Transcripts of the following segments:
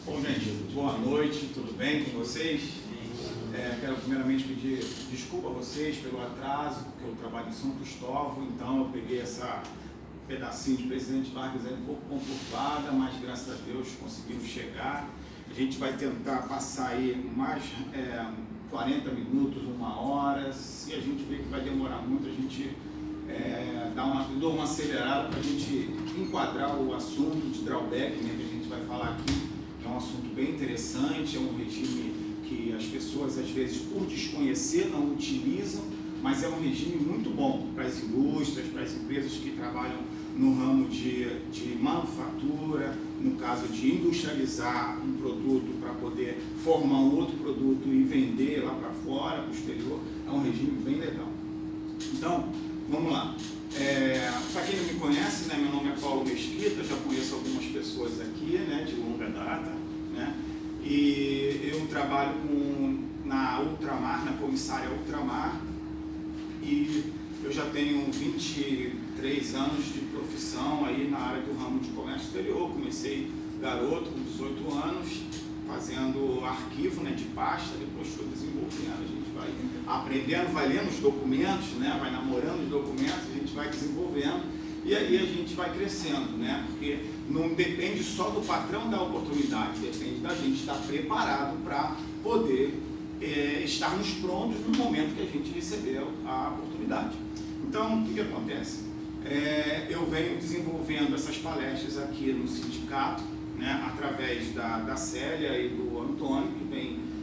Bom, gente, boa noite, tudo bem com vocês? Quero primeiramente pedir desculpa a vocês pelo atraso, porque eu trabalho em São Cristóvão, então eu peguei essa pedacinho de Presidente Vargas aí um pouco conturbada, mas graças a Deus conseguimos chegar. A gente vai tentar passar aí mais 40 minutos, uma hora. Se a gente vê que vai demorar muito, a gente dá uma acelerada para a gente enquadrar o assunto de drawback, né, que a gente vai falar aqui, que é um assunto bem interessante, é um regime que as pessoas às vezes por desconhecer não utilizam, mas é um regime muito bom para as indústrias, para as empresas que trabalham no ramo de manufatura, no caso de industrializar um produto para poder formar um outro produto e vender lá para fora, para o exterior. É um regime bem legal. Então, vamos lá. Para quem não me conhece, né, meu nome é Paulo Mesquita, já conheço algumas pessoas aqui, né, de longa data, né, e eu trabalho na Ultramar, na comissária Ultramar, e eu já tenho 23 anos de profissão aí na área do ramo de comércio exterior. Comecei garoto, com 18 anos, fazendo arquivo, né, de pasta, depois fui desenvolvendo. A gente vai aprendendo, vai lendo os documentos, né, vai namorando os documentos, a gente vai desenvolvendo e aí a gente vai crescendo, né, porque não depende só do patrão dar oportunidade, depende da gente estar preparado para poder estarmos prontos no momento que a gente recebeu a oportunidade. Então, o que acontece? Eu venho desenvolvendo essas palestras aqui no sindicato, né, através da Célia e do Antônio,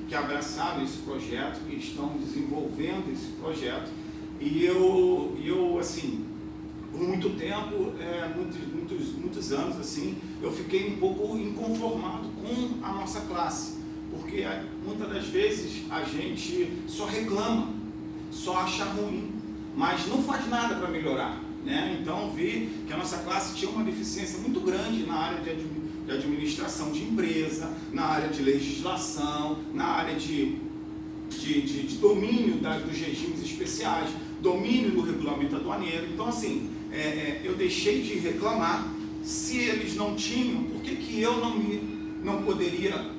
que abraçaram esse projeto, que estão desenvolvendo esse projeto, e eu assim, por muito tempo, muitos anos, assim, eu fiquei um pouco inconformado com a nossa classe, porque muitas das vezes a gente só reclama, só acha ruim, mas não faz nada para melhorar, né? Então vi que a nossa classe tinha uma deficiência muito grande na área de administração de empresa, na área de legislação, na área de domínio dos regimes especiais, domínio do regulamento aduaneiro. Então assim, eu deixei de reclamar. Se eles não tinham, por que eu não poderia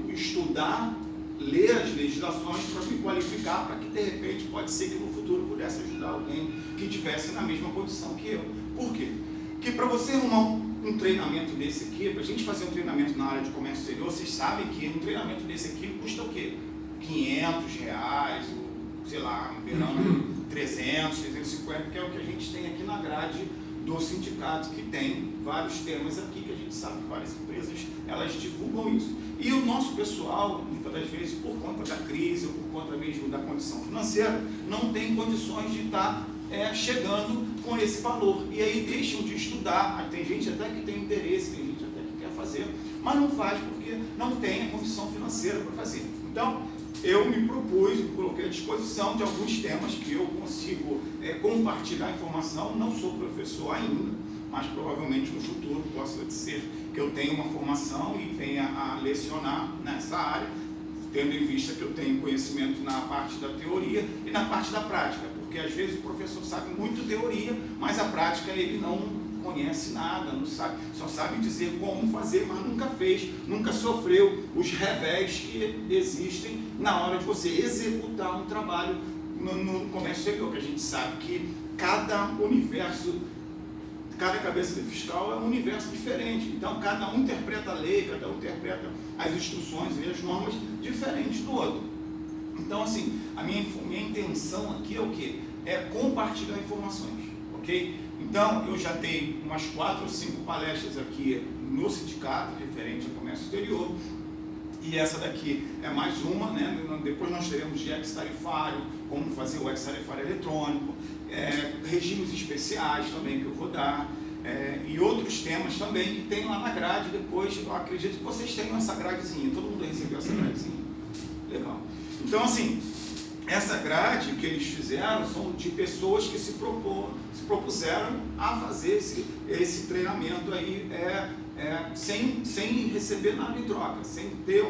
estudar, ler as legislações para me qualificar, para que de repente pode ser que no futuro pudesse ajudar alguém que estivesse na mesma condição que eu. Por quê? Porque para você arrumar um treinamento desse aqui, para a gente fazer um treinamento na área de comércio exterior, vocês sabem que um treinamento desse aqui custa o quê? R$500, ou, sei lá, beirando 300, 350, que é o que a gente tem aqui na grade do sindicato, que tem vários temas aqui, que a gente sabe que várias empresas, elas divulgam isso. E o nosso pessoal, muitas das vezes, por conta da crise, ou por conta mesmo da condição financeira, não tem condições de estar chegando com esse valor. E aí deixam de estudar. Tem gente até que tem interesse, tem gente até que quer fazer, mas não faz porque não tem a condição financeira para fazer. Então, eu me propus, me coloquei à disposição de alguns temas que eu consigo compartilhar informação. Não sou professor ainda, mas provavelmente no futuro posso dizer que eu tenho uma formação e venha a lecionar nessa área, tendo em vista que eu tenho conhecimento na parte da teoria e na parte da prática, porque às vezes o professor sabe muito teoria, mas a prática ele não conhece nada, não sabe, só sabe dizer como fazer, mas nunca fez, nunca sofreu os revés que existem na hora de você executar um trabalho no comércio exterior, que a gente sabe que cada cabeça de fiscal é um universo diferente, então cada um interpreta a lei, cada um interpreta as instruções e as normas diferentes do outro. Então assim, a minha intenção aqui é o quê? É compartilhar informações, ok? Então eu já tenho umas 4 ou 5 palestras aqui no sindicato referente ao comércio exterior, e essa daqui é mais uma, né? Depois nós teremos de ex-tarifário, como fazer o ex-tarifário eletrônico, regimes especiais também que eu vou dar, e outros temas também que tem lá na grade. Depois eu acredito que vocês tenham essa gradezinha, todo mundo recebeu essa gradezinha? Legal. Então assim, essa grade que eles fizeram são de pessoas que se propuseram a fazer esse treinamento aí sem receber nada em troca, sem ter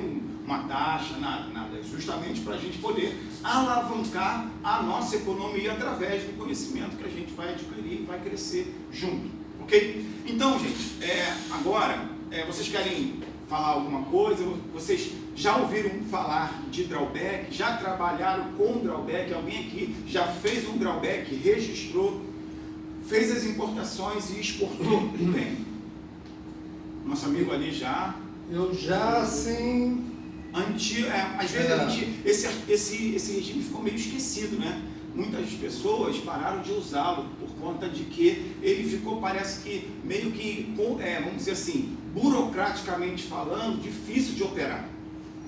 uma taxa, nada, justamente para a gente poder alavancar a nossa economia através do conhecimento que a gente vai adquirir e vai crescer junto, ok? Então, gente, agora vocês querem falar alguma coisa? Vocês já ouviram falar de drawback? Já trabalharam com drawback? Alguém aqui já fez um drawback, registrou, fez as importações e exportou? Bem, nosso amigo ali já. Eu já, sim. Às vezes esse regime ficou meio esquecido, né? Muitas pessoas pararam de usá-lo por conta de que ele ficou, parece que, meio que, vamos dizer assim, burocraticamente falando, difícil de operar,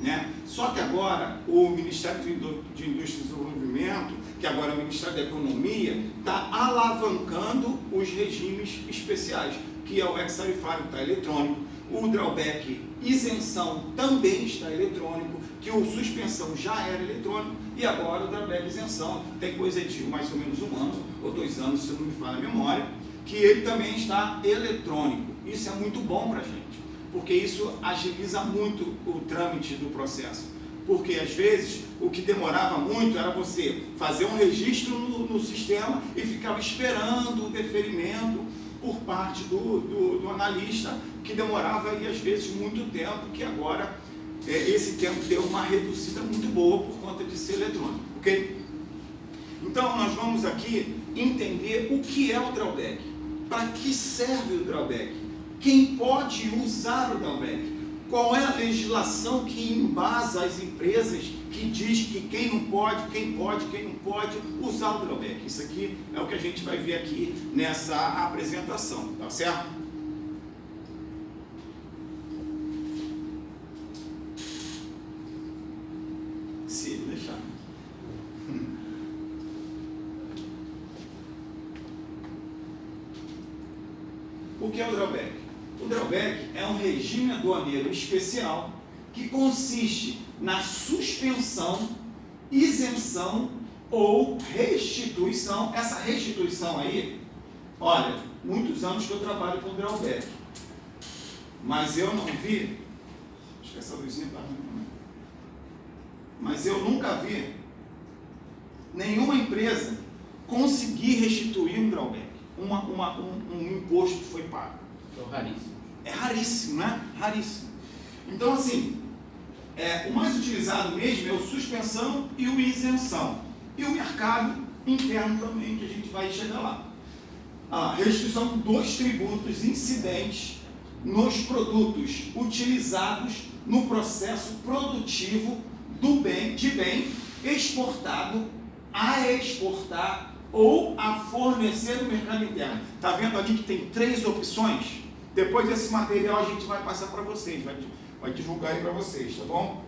né? Só que agora o Ministério de Indústria e Desenvolvimento, que agora é o Ministério da Economia, está alavancando os regimes especiais, que é o ex-tarifário, está eletrônico, o drawback isenção também está eletrônico, que o suspensão já era eletrônico, e agora o drawback isenção tem coisa de mais ou menos 1 ano ou 2 anos, se não me falha a memória, que ele também está eletrônico. Isso é muito bom para a gente, porque isso agiliza muito o trâmite do processo. Porque às vezes o que demorava muito era você fazer um registro no sistema e ficava esperando o deferimento por parte do analista, que demorava aí às vezes muito tempo, que agora esse tempo deu uma reduzida muito boa por conta de ser eletrônico, ok? Então nós vamos aqui entender o que é o drawback, para que serve o drawback, quem pode usar o drawback, qual é a legislação que embasa as empresas, que diz que quem não pode, quem não pode usar o drawback. Isso aqui é o que a gente vai ver aqui nessa apresentação, tá certo? Se ele deixar. O que é o drawback? O drawback é um regime aduaneiro especial que consiste na suspensão, isenção ou restituição. Essa restituição aí, olha, muitos anos que eu trabalho com drawback, mas eu não vi, acho que essa luzinha está ruim, mas eu nunca vi nenhuma empresa conseguir restituir um drawback, um imposto que foi pago. É raríssimo. É raríssimo, né? Raríssimo. Então, assim, o mais utilizado mesmo é o suspensão e o isenção. E o mercado interno também, que a gente vai chegar lá. A restituição dos tributos incidentes nos produtos utilizados no processo produtivo de bem exportado, a exportar ou a fornecer no mercado interno. Está vendo ali que tem 3 opções? Depois desse material a gente vai passar para vocês, vai divulgar aí para vocês, tá bom?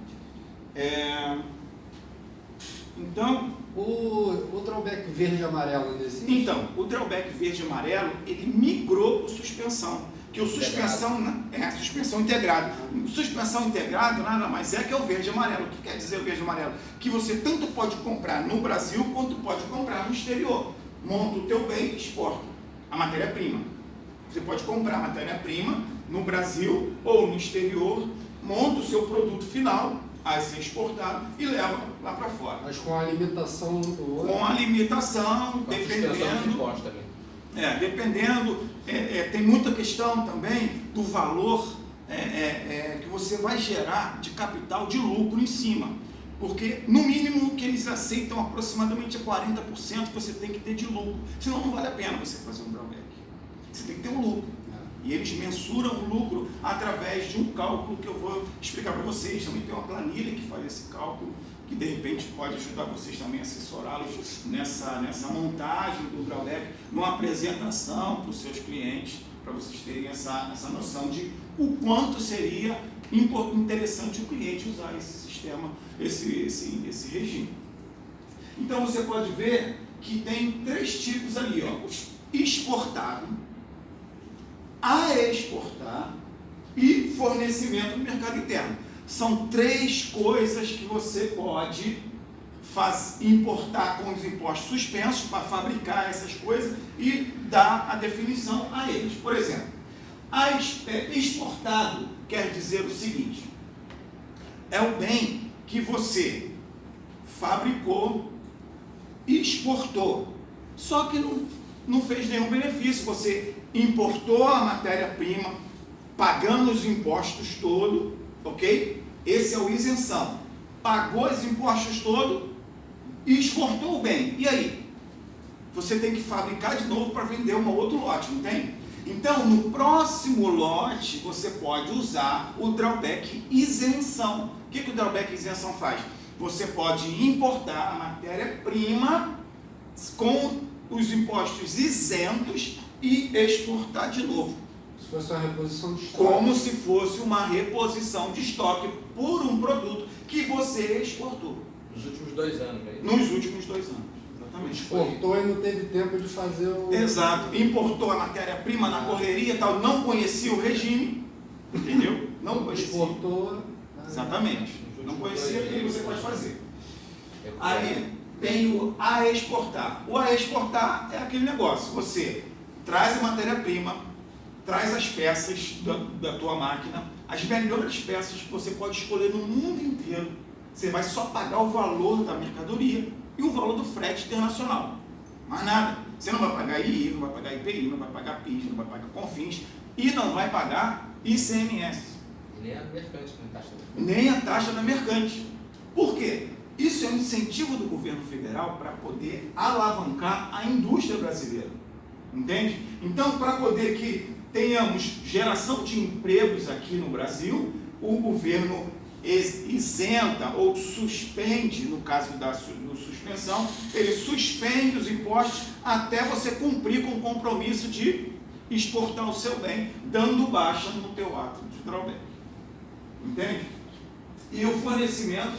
Então, o drawback verde e amarelo desse? Então, o drawback verde e amarelo, ele migrou para suspensão, que o suspensão é suspensão integrada. Suspensão integrada nada mais é que é o verde e amarelo. O que quer dizer o verde e amarelo? Que você tanto pode comprar no Brasil quanto pode comprar no exterior. Monta o teu bem e exporta a matéria-prima. Você pode comprar a matéria-prima no Brasil ou no exterior, monta o seu produto final a ser exportado e leva lá para fora. Mas com a limitação do... Com a limitação, Com dependendo... de imposto também. Dependendo, tem muita questão também do valor que você vai gerar de capital, de lucro em cima. Porque, no mínimo, o que eles aceitam aproximadamente é 40% que você tem que ter de lucro. Senão não vale a pena você fazer um drawback. Você tem que ter um lucro. E eles mensuram o lucro através de um cálculo que eu vou explicar para vocês. Também tem uma planilha que faz esse cálculo, que de repente pode ajudar vocês também a assessorá-los nessa montagem do drawback, numa apresentação para os seus clientes, para vocês terem essa noção de o quanto seria interessante o cliente usar esse sistema, esse regime. Então você pode ver que tem 3 tipos ali, ó: exportado, a exportar e fornecimento no mercado interno. São 3 coisas que você pode importar com os impostos suspensos para fabricar essas coisas e dar a definição a eles. Por exemplo, exportado quer dizer o seguinte: é o bem que você fabricou e exportou, só que não fez nenhum benefício. Você importou a matéria-prima, pagando os impostos todos, ok? Esse é o isenção. Pagou os impostos todos e exportou o bem. E aí? Você tem que fabricar de novo para vender um outro lote, não tem? Então, no próximo lote, você pode usar o drawback isenção. O que o drawback isenção faz? Você pode importar a matéria-prima com os impostos isentos e exportar de novo. Se fosse uma reposição de estoque. Como se fosse uma reposição de estoque por um produto que você exportou. Nos últimos 2 anos, né? Nos últimos 2 anos, exatamente. Exportou e não teve tempo de fazer o... Exato. Importou a matéria-prima na correria e tal, não conhecia o regime, entendeu? Não conhecia. Exportou... Exatamente. Não conhecia e você pode fazer. Aí tem o a exportar. O a exportar é aquele negócio. Você traz a matéria-prima, traz as peças da tua máquina, as melhores peças que você pode escolher no mundo inteiro. Você vai só pagar o valor da mercadoria e o valor do frete internacional. Mais nada. Você não vai pagar II, não vai pagar IPI, não vai pagar PIS, não vai pagar CONFINS e não vai pagar ICMS. Nem a mercante, nem a taxa. Nem a taxa da mercante. Por quê? Isso é um incentivo do governo federal para poder alavancar a indústria brasileira. Entende? Então, para poder que tenhamos geração de empregos aqui no Brasil, o governo isenta ou suspende, no caso da suspensão, ele suspende os impostos até você cumprir com o compromisso de exportar o seu bem, dando baixa no teu ato de drawback. Entende? E o fornecimento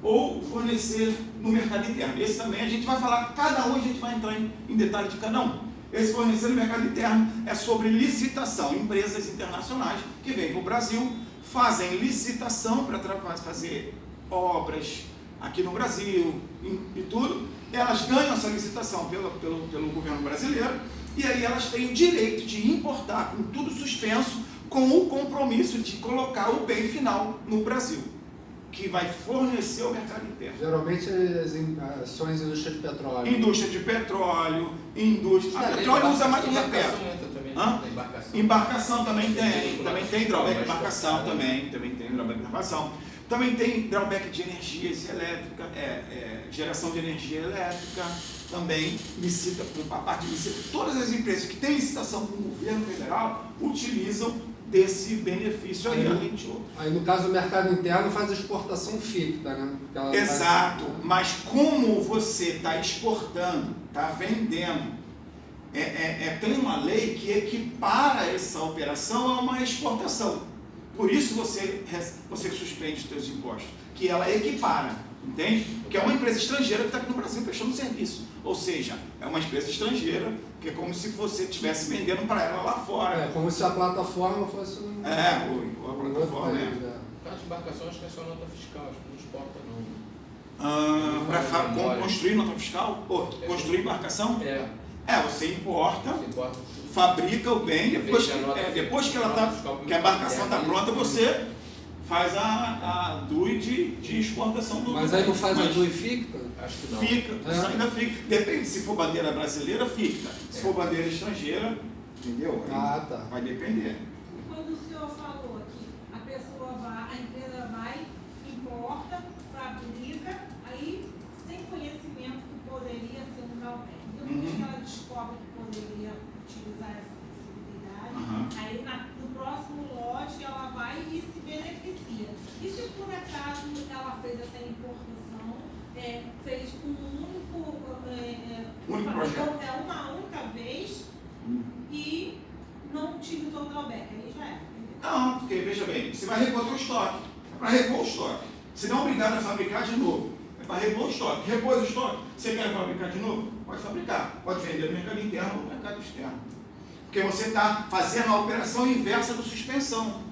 ou fornecer no mercado interno. Esse também a gente vai falar, cada um a gente vai entrar em detalhe de cada um. Esse fornecer no mercado interno é sobre licitação. Empresas internacionais que vêm para o Brasil, fazem licitação para fazer obras aqui no Brasil e tudo. Elas ganham essa licitação pelo governo brasileiro e aí elas têm o direito de importar com tudo suspenso, com o compromisso de colocar o bem final no Brasil, que vai fornecer ao mercado interno. Geralmente são as indústrias de petróleo. Indústria de petróleo, indústria... A petróleo usa mais de reperto. Embarcação também tem drawback de embarcação, também tem drawback de embarcação. Também tem drawback de energia elétrica, geração de energia elétrica, também licita, a parte de licita. Todas as empresas que têm licitação com o governo federal utilizam desse benefício aí, além de outro. Aí no caso o mercado interno faz a exportação ficta, né? Exato, mas como você está exportando, está vendendo, tem uma lei que equipara essa operação a uma exportação. Por isso você suspende os seus impostos, que ela equipara, entende? Porque é uma empresa estrangeira que está aqui no Brasil prestando serviço. Ou seja, é uma empresa estrangeira que é como se você estivesse vendendo para ela lá fora. É como se a plataforma fosse a plataforma. No caso de embarcação, acho que é só nota fiscal, acho que não exporta não. Para construir nota fiscal? Construir embarcação? Você importa, fabrica o bem, depois que a embarcação está pronta, você faz a DUI de exportação do... Mas aí não faz a DUI ficta? Acho que não. Fica, ainda fica. Depende, se for bandeira brasileira, fica. Se for bandeira estrangeira, entendeu? Tá. Vai depender. Quando o senhor falou que a empresa vai, importa, fabrica, aí sem conhecimento que poderia ser um drawback. Depois que ela descobre que poderia utilizar essa possibilidade, aí no próximo lote ela vai e se beneficia. E se por acaso ela fez essa importação, fez um único projeto, uma única vez e não utilizou o drawback, aí já é. Não, porque veja bem, você vai repor o estoque. É para repor o estoque. Você não é obrigado a fabricar de novo. É para repor o estoque. Repôs o estoque. Você quer fabricar de novo? Pode fabricar. Pode vender no mercado interno ou no mercado externo. Porque você está fazendo a operação inversa da suspensão.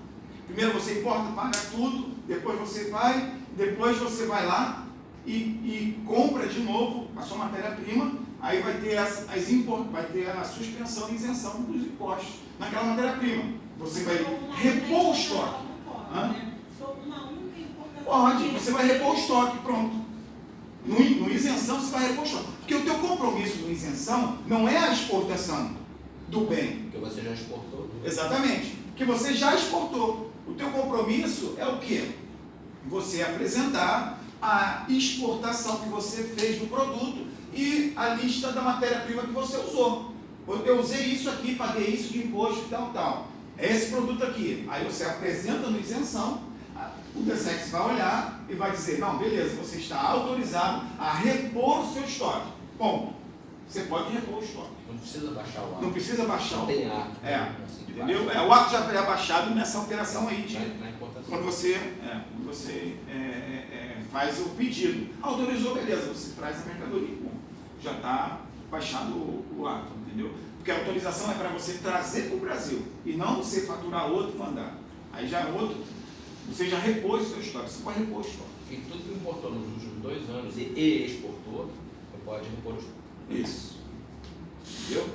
Primeiro você importa, paga tudo, depois você vai lá e compra de novo a sua matéria-prima, aí vai ter a suspensão e isenção dos impostos naquela matéria-prima. Você vai repor o estoque. Pode, você vai repor o estoque, pronto. No isenção você vai repor o estoque. Porque o teu compromisso no isenção não é a exportação. do bem. Porque você já exportou. Exatamente. Que você já exportou. O teu compromisso é o quê? Você apresentar a exportação que você fez do produto e a lista da matéria-prima que você usou. Eu usei isso aqui, paguei isso de imposto e tal. É esse produto aqui. Aí você apresenta no isenção, o DSEX vai olhar e vai dizer, não, beleza, você está autorizado a repor o seu estoque. Ponto. Você pode repor o estoque. Não precisa baixar o ato. Não precisa baixar o ato. Tem ato. Entendeu? O ato já é baixado nessa operação aí de na importação. quando você faz o pedido. Autorizou, beleza, você traz a mercadoria. Bom, já está baixado o ato, entendeu? Porque a autorização é para você trazer para o Brasil e não você faturar outro e mandar. Aí já é outro, você já repôs o seu estoque, você pode repor o estoque. E tudo que importou nos últimos 2 anos e exportou, você pode repor o estoque. Isso. Entendeu?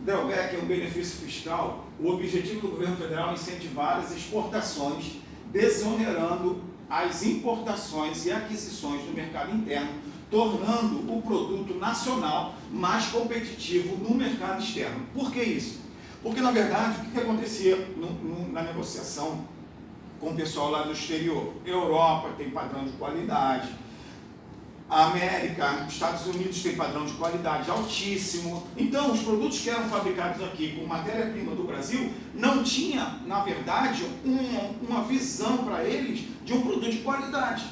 Drawback é um benefício fiscal. O objetivo do governo federal é incentivar as exportações, desonerando as importações e aquisições no mercado interno, tornando o produto nacional mais competitivo no mercado externo. Por que isso? Porque, na verdade, o que acontecia na negociação com o pessoal lá do exterior? Europa tem padrão de qualidade, a América, Estados Unidos tem padrão de qualidade altíssimo. Então, os produtos que eram fabricados aqui com matéria-prima do Brasil não tinha, na verdade, uma visão para eles de um produto de qualidade.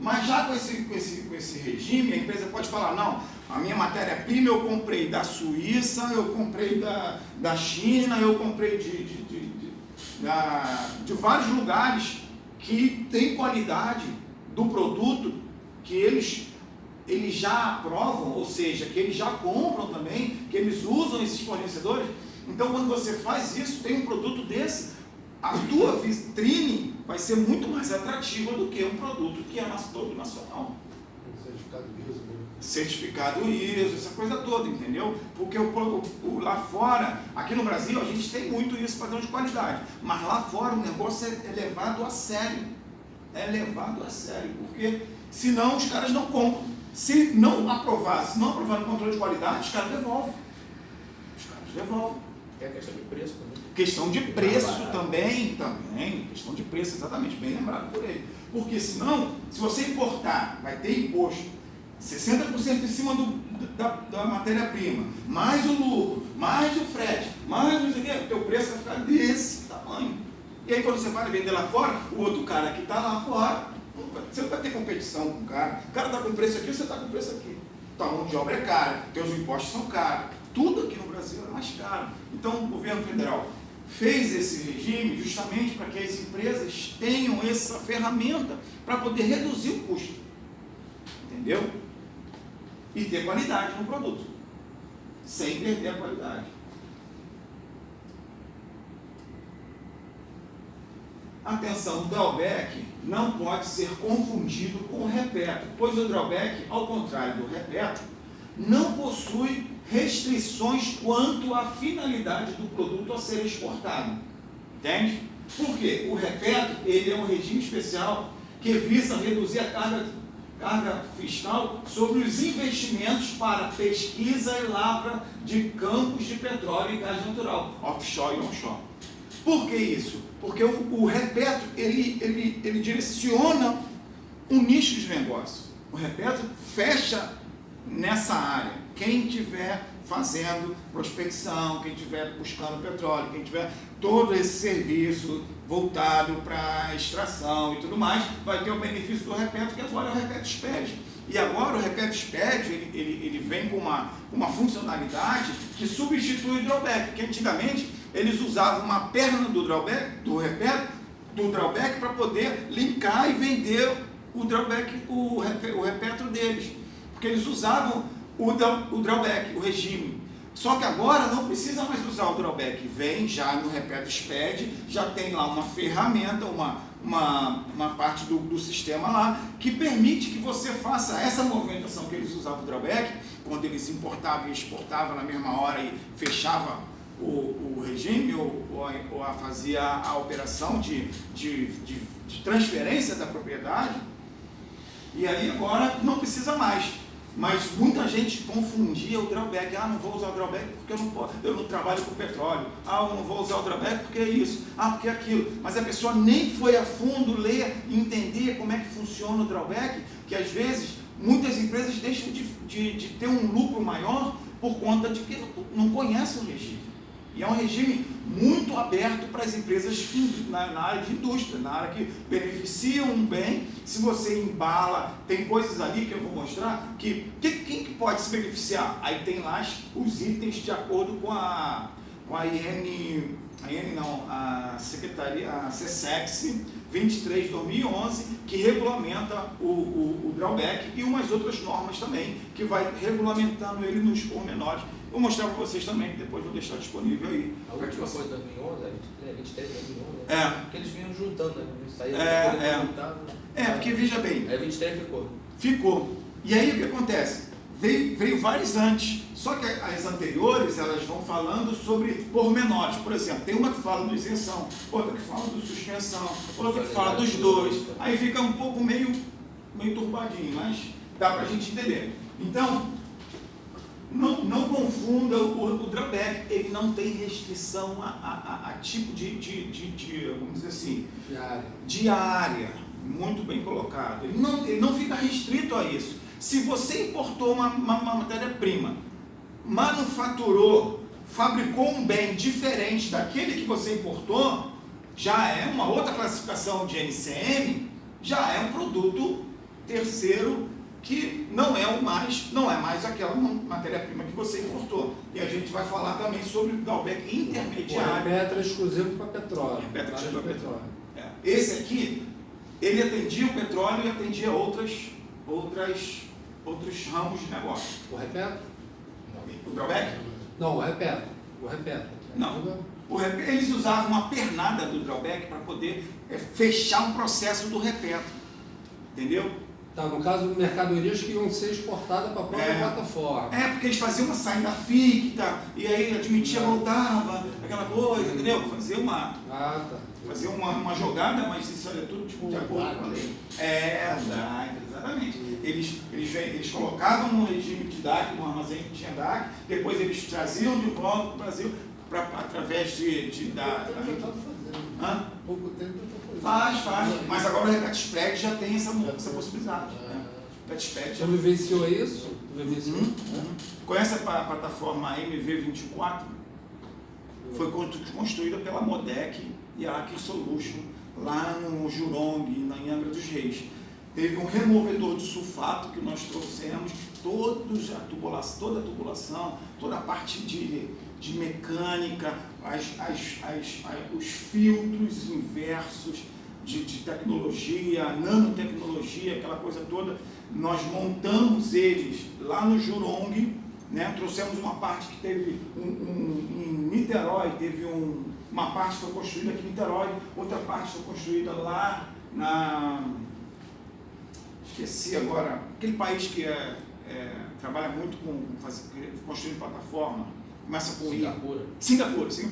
Mas já com esse regime, a empresa pode falar, não, a minha matéria-prima eu comprei da Suíça, eu comprei da China, eu comprei de vários lugares que tem qualidade do produto que eles já aprovam, ou seja, que eles já compram também, que eles usam esses fornecedores. Então, quando você faz isso, tem um produto desse, a tua vitrine vai ser muito mais atrativa do que um produto que é todo nacional. Certificado ISO. Certificado ISO, essa coisa toda, entendeu? Porque lá fora, aqui no Brasil, a gente tem muito isso, padrão de qualidade, mas lá fora o negócio é levado a sério. É levado a sério, porque senão os caras não compram. Se não aprovar no controle de qualidade, os caras devolvem. É a questão de preço também. Questão de preço também. Questão de preço, exatamente, bem lembrado por ele. Porque senão, se você importar, vai ter imposto 60% em cima da matéria-prima, mais o lucro, mais o frete, mais não sei o que, o teu preço vai ficar desse tamanho. E aí quando você vai vender lá fora, o outro cara que está lá fora, você não vai ter competição com o cara. O cara está com preço aqui, você está com preço aqui. Tua mão de obra é cara, teus impostos são caros. Tudo aqui no Brasil é mais caro. Então o governo federal fez esse regime justamente para que as empresas tenham essa ferramenta para poder reduzir o custo. Entendeu? E ter qualidade no produto. Sem perder a qualidade. Atenção, o drawback não pode ser confundido com o repetro, pois o drawback, ao contrário do repetro, não possui restrições quanto à finalidade do produto a ser exportado. Entende? Por quê? O repetro, ele é um regime especial que visa reduzir a carga fiscal sobre os investimentos para pesquisa e lavra de campos de petróleo e gás natural, offshore e onshore. Por que isso? Porque o repetro, ele direciona um nicho de negócio. O repetro fecha nessa área. Quem estiver fazendo prospecção, quem estiver buscando petróleo, quem tiver todo esse serviço voltado para extração e tudo mais, vai ter o benefício do repetro, que agora é o repetro SPED. E agora o repetro SPED, ele vem com uma funcionalidade que substitui o drawback, porque antigamente eles usavam uma perna do drawback para poder linkar e vender o repetro deles, porque eles usavam o drawback, o regime. Só que agora não precisa mais usar o drawback, vem já no repetro SPED, já tem lá uma ferramenta, uma parte do sistema lá, que permite que você faça essa movimentação que eles usavam o drawback, quando eles importavam e exportavam na mesma hora e fechava o regime, ou fazia a operação de transferência da propriedade, e aí agora não precisa mais. Mas muita gente confundia o drawback. Ah, não vou usar o drawback porque eu não trabalho com petróleo. Ah, eu não vou usar o drawback porque é isso. Ah, porque é aquilo. Mas a pessoa nem foi a fundo ler e entender como é que funciona o drawback, que às vezes muitas empresas deixam de ter um lucro maior por conta de que não conhecem o regime. E é um regime muito aberto para as empresas na área de indústria, na área que beneficiam um bem. Se você embala, tem coisas ali que eu vou mostrar, quem que pode se beneficiar? Aí tem lá os itens de acordo com a Secretaria, a CSEX 23/2011, que regulamenta o drawback e umas outras normas também, que vai regulamentando ele nos pormenores. Vou mostrar para vocês também, que depois vou deixar disponível aí. A última coisa de 2011, 23 de 2011, É. porque eles vinham juntando, né? Saía Porque veja bem, aí 23 ficou. ficou. E aí o que acontece? Veio vários antes, só que as anteriores elas vão falando sobre pormenores. Por exemplo, tem uma que fala do isenção, outra que fala do suspensão, outra que fala dos dois. Aí fica um pouco meio turbadinho, mas dá para a gente entender. Então, não confunda o drawback, ele não tem restrição a tipo de, vamos dizer assim, diária. Muito bem colocado. Ele não fica restrito a isso. Se você importou uma matéria-prima, manufaturou, fabricou um bem diferente daquele que você importou, já é uma outra classificação de NCM, já é um produto terceiro que não é mais aquela matéria-prima que você importou. E a gente vai falar também sobre o drawback intermediário. O REPETRA é exclusivo para petróleo. Exclusivo para petróleo. Esse aqui, ele atendia o petróleo e atendia outros ramos de negócio. O REPETRA? O drawback? Não, o REPETRA. Não. Eles usavam uma pernada do drawback para poder fechar um processo do REPETRA. Entendeu? Tá, no caso, mercadorias que iam ser exportadas para a própria plataforma. Porque eles faziam uma saída ficta, e aí admitia, voltava, aquela coisa, entendeu? Fazer uma jogada, mas isso é tudo tipo de acordo com a lei. Exatamente. Eles colocavam no regime de DAC, no armazém que tinha DAC, depois eles traziam de volta para o Brasil, através Pouco tempo Faz. Mas agora o RepetSpread já tem essa possibilidade. RepetSpread já vivenciou isso? Conhece a plataforma MV24? Foi construída pela Modec e a Aker Solution, lá no Jurong, em Angra dos Reis. Teve um removedor de sulfato que nós trouxemos, toda a tubulação, toda a parte de mecânica, os filtros inversos de tecnologia, nanotecnologia, aquela coisa toda. Nós montamos eles lá no Jurong, né? Trouxemos uma parte que teve em Niterói, uma parte foi construída aqui em Niterói, outra parte foi construída lá esqueci agora, aquele país que trabalha muito com construindo plataforma, começa com Singapura, isso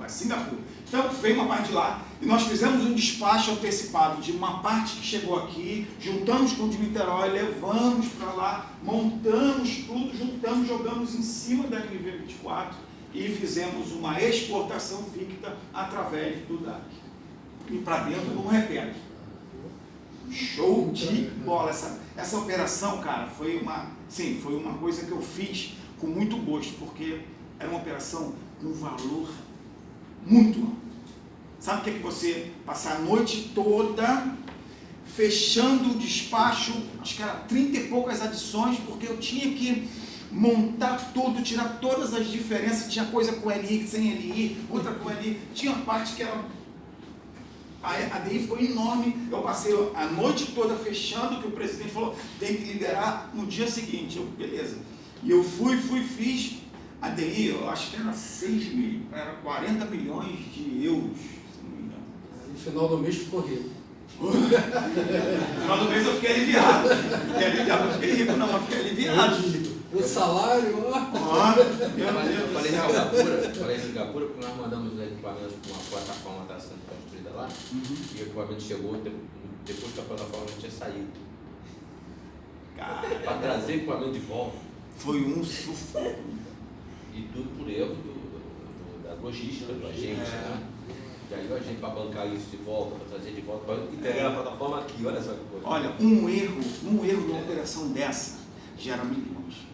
aí, Singapura. Então veio uma parte de lá e nós fizemos um despacho antecipado de uma parte que chegou aqui, juntamos com o de Niterói, levamos para lá, montamos tudo, jogamos em cima da MV24 e fizemos uma exportação ficta através do DAC e para dentro de um REPETRA. Show de bola! Essa operação, cara, foi uma coisa que eu fiz com muito gosto, porque era uma operação com valor muito alto. Sabe o que você passar a noite toda fechando o despacho, acho que era 30 e poucas adições, porque eu tinha que montar tudo, tirar todas as diferenças, tinha coisa com LI, sem LI, outra com LI, tinha parte que era... A DI foi enorme, eu passei a noite toda fechando, que o presidente falou, tem que liberar no dia seguinte. Eu, beleza. E eu fiz a DI, eu acho que era 40 milhões de euros, se não me engano. No final do mês ficou rico. No final do mês eu fiquei aliviado. Não fiquei rico não, eu fiquei aliviado. O salário, Eu falei em Singapura porque nós mandamos os equipamentos para uma plataforma que está sendo construída lá, e o equipamento chegou depois que a plataforma tinha saído. Para trazer equipamento de volta. Foi um sufoco. E tudo por erro da logística do agente, né? E aí o agente para bancar isso de volta, para trazer de volta, para entregar na plataforma aqui, olha só que coisa. Olha, um erro numa operação dessa gera milhões.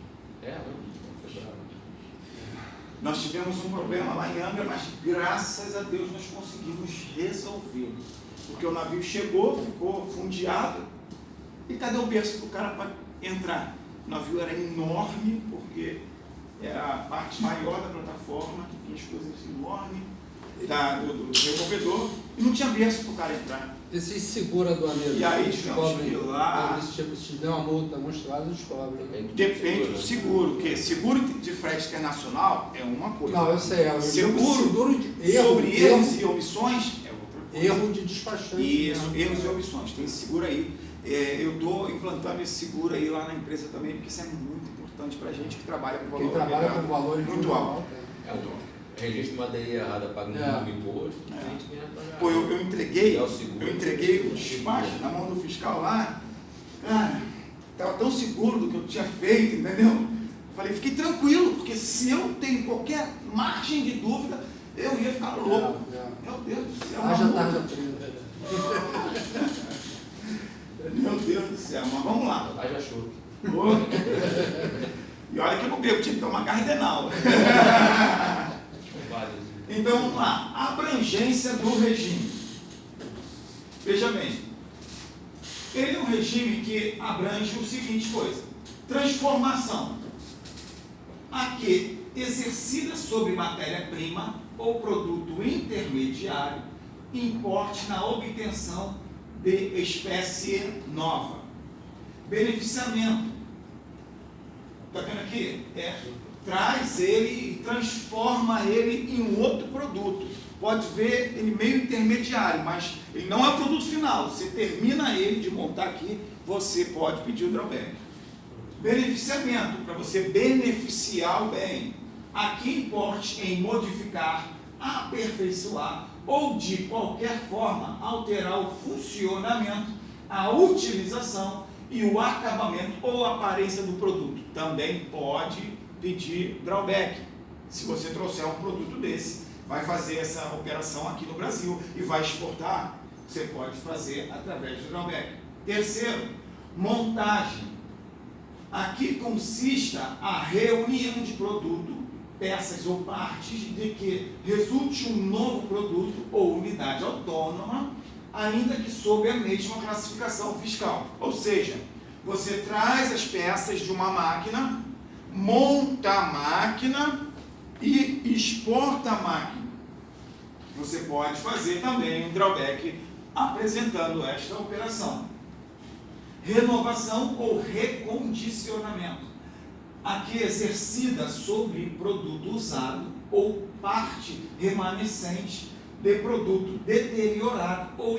Nós tivemos um problema lá em Angra, mas graças a Deus nós conseguimos resolver. Porque o navio chegou, ficou fundeado, e cadê o berço para o cara para entrar? O navio era enorme, porque era a parte maior da plataforma, que tinha as coisas enormes do desenvolvedor, e não tinha berço para o cara entrar. Esses seguradores, E aí tivemos que ir lá. Se der uma multa monstruosa, descobre. Depende do seguro, porque seguro de frete internacional é uma coisa. Não, eu sei, é o seguro de erro, sobre erros e omissões é outra coisa. Erro de despachante. Isso, erros e omissões. Tem esse seguro aí. Eu estou implantando esse seguro aí lá na empresa também, porque isso é muito importante para a gente que trabalha com valor. Quem trabalha com valores muito alto. Registro de madeira errada para não imposto. Pô, eu entreguei o despacho na mão do fiscal lá, cara, estava tão seguro do que eu tinha feito, entendeu? Falei, fiquei tranquilo, porque se eu tenho qualquer margem de dúvida, eu ia ficar louco. Meu Deus do céu. Haja tarja preta. Meu Deus do céu, mas vamos lá. Haja chuva. E olha que eu não bebo, tinha que tomar cardenal. Então vamos lá, abrangência do regime. Veja bem, ele é um regime que abrange o seguinte coisa: transformação, a que exercida sobre matéria-prima ou produto intermediário, importe na obtenção de espécie nova. Beneficiamento, está vendo aqui? Traz ele e transforma ele em um outro produto. Pode ver ele meio intermediário, mas ele não é o produto final. Você termina ele de montar aqui, você pode pedir o drawback. Beneficiamento, para você beneficiar o bem. Aqui importe em modificar, aperfeiçoar ou de qualquer forma alterar o funcionamento, a utilização e o acabamento ou aparência do produto. Também pode pedir drawback. Se você trouxer um produto desse, vai fazer essa operação aqui no Brasil e vai exportar, você pode fazer através do drawback. Terceiro, montagem. Aqui consista a reunião de produto, peças ou partes de que resulte um novo produto ou unidade autônoma, ainda que sob a mesma classificação fiscal. Ou seja, você traz as peças de uma máquina, monta a máquina e exporta a máquina. Você pode fazer também um drawback apresentando esta operação. Renovação ou recondicionamento. Aqui exercida sobre produto usado ou parte remanescente de produto deteriorado ou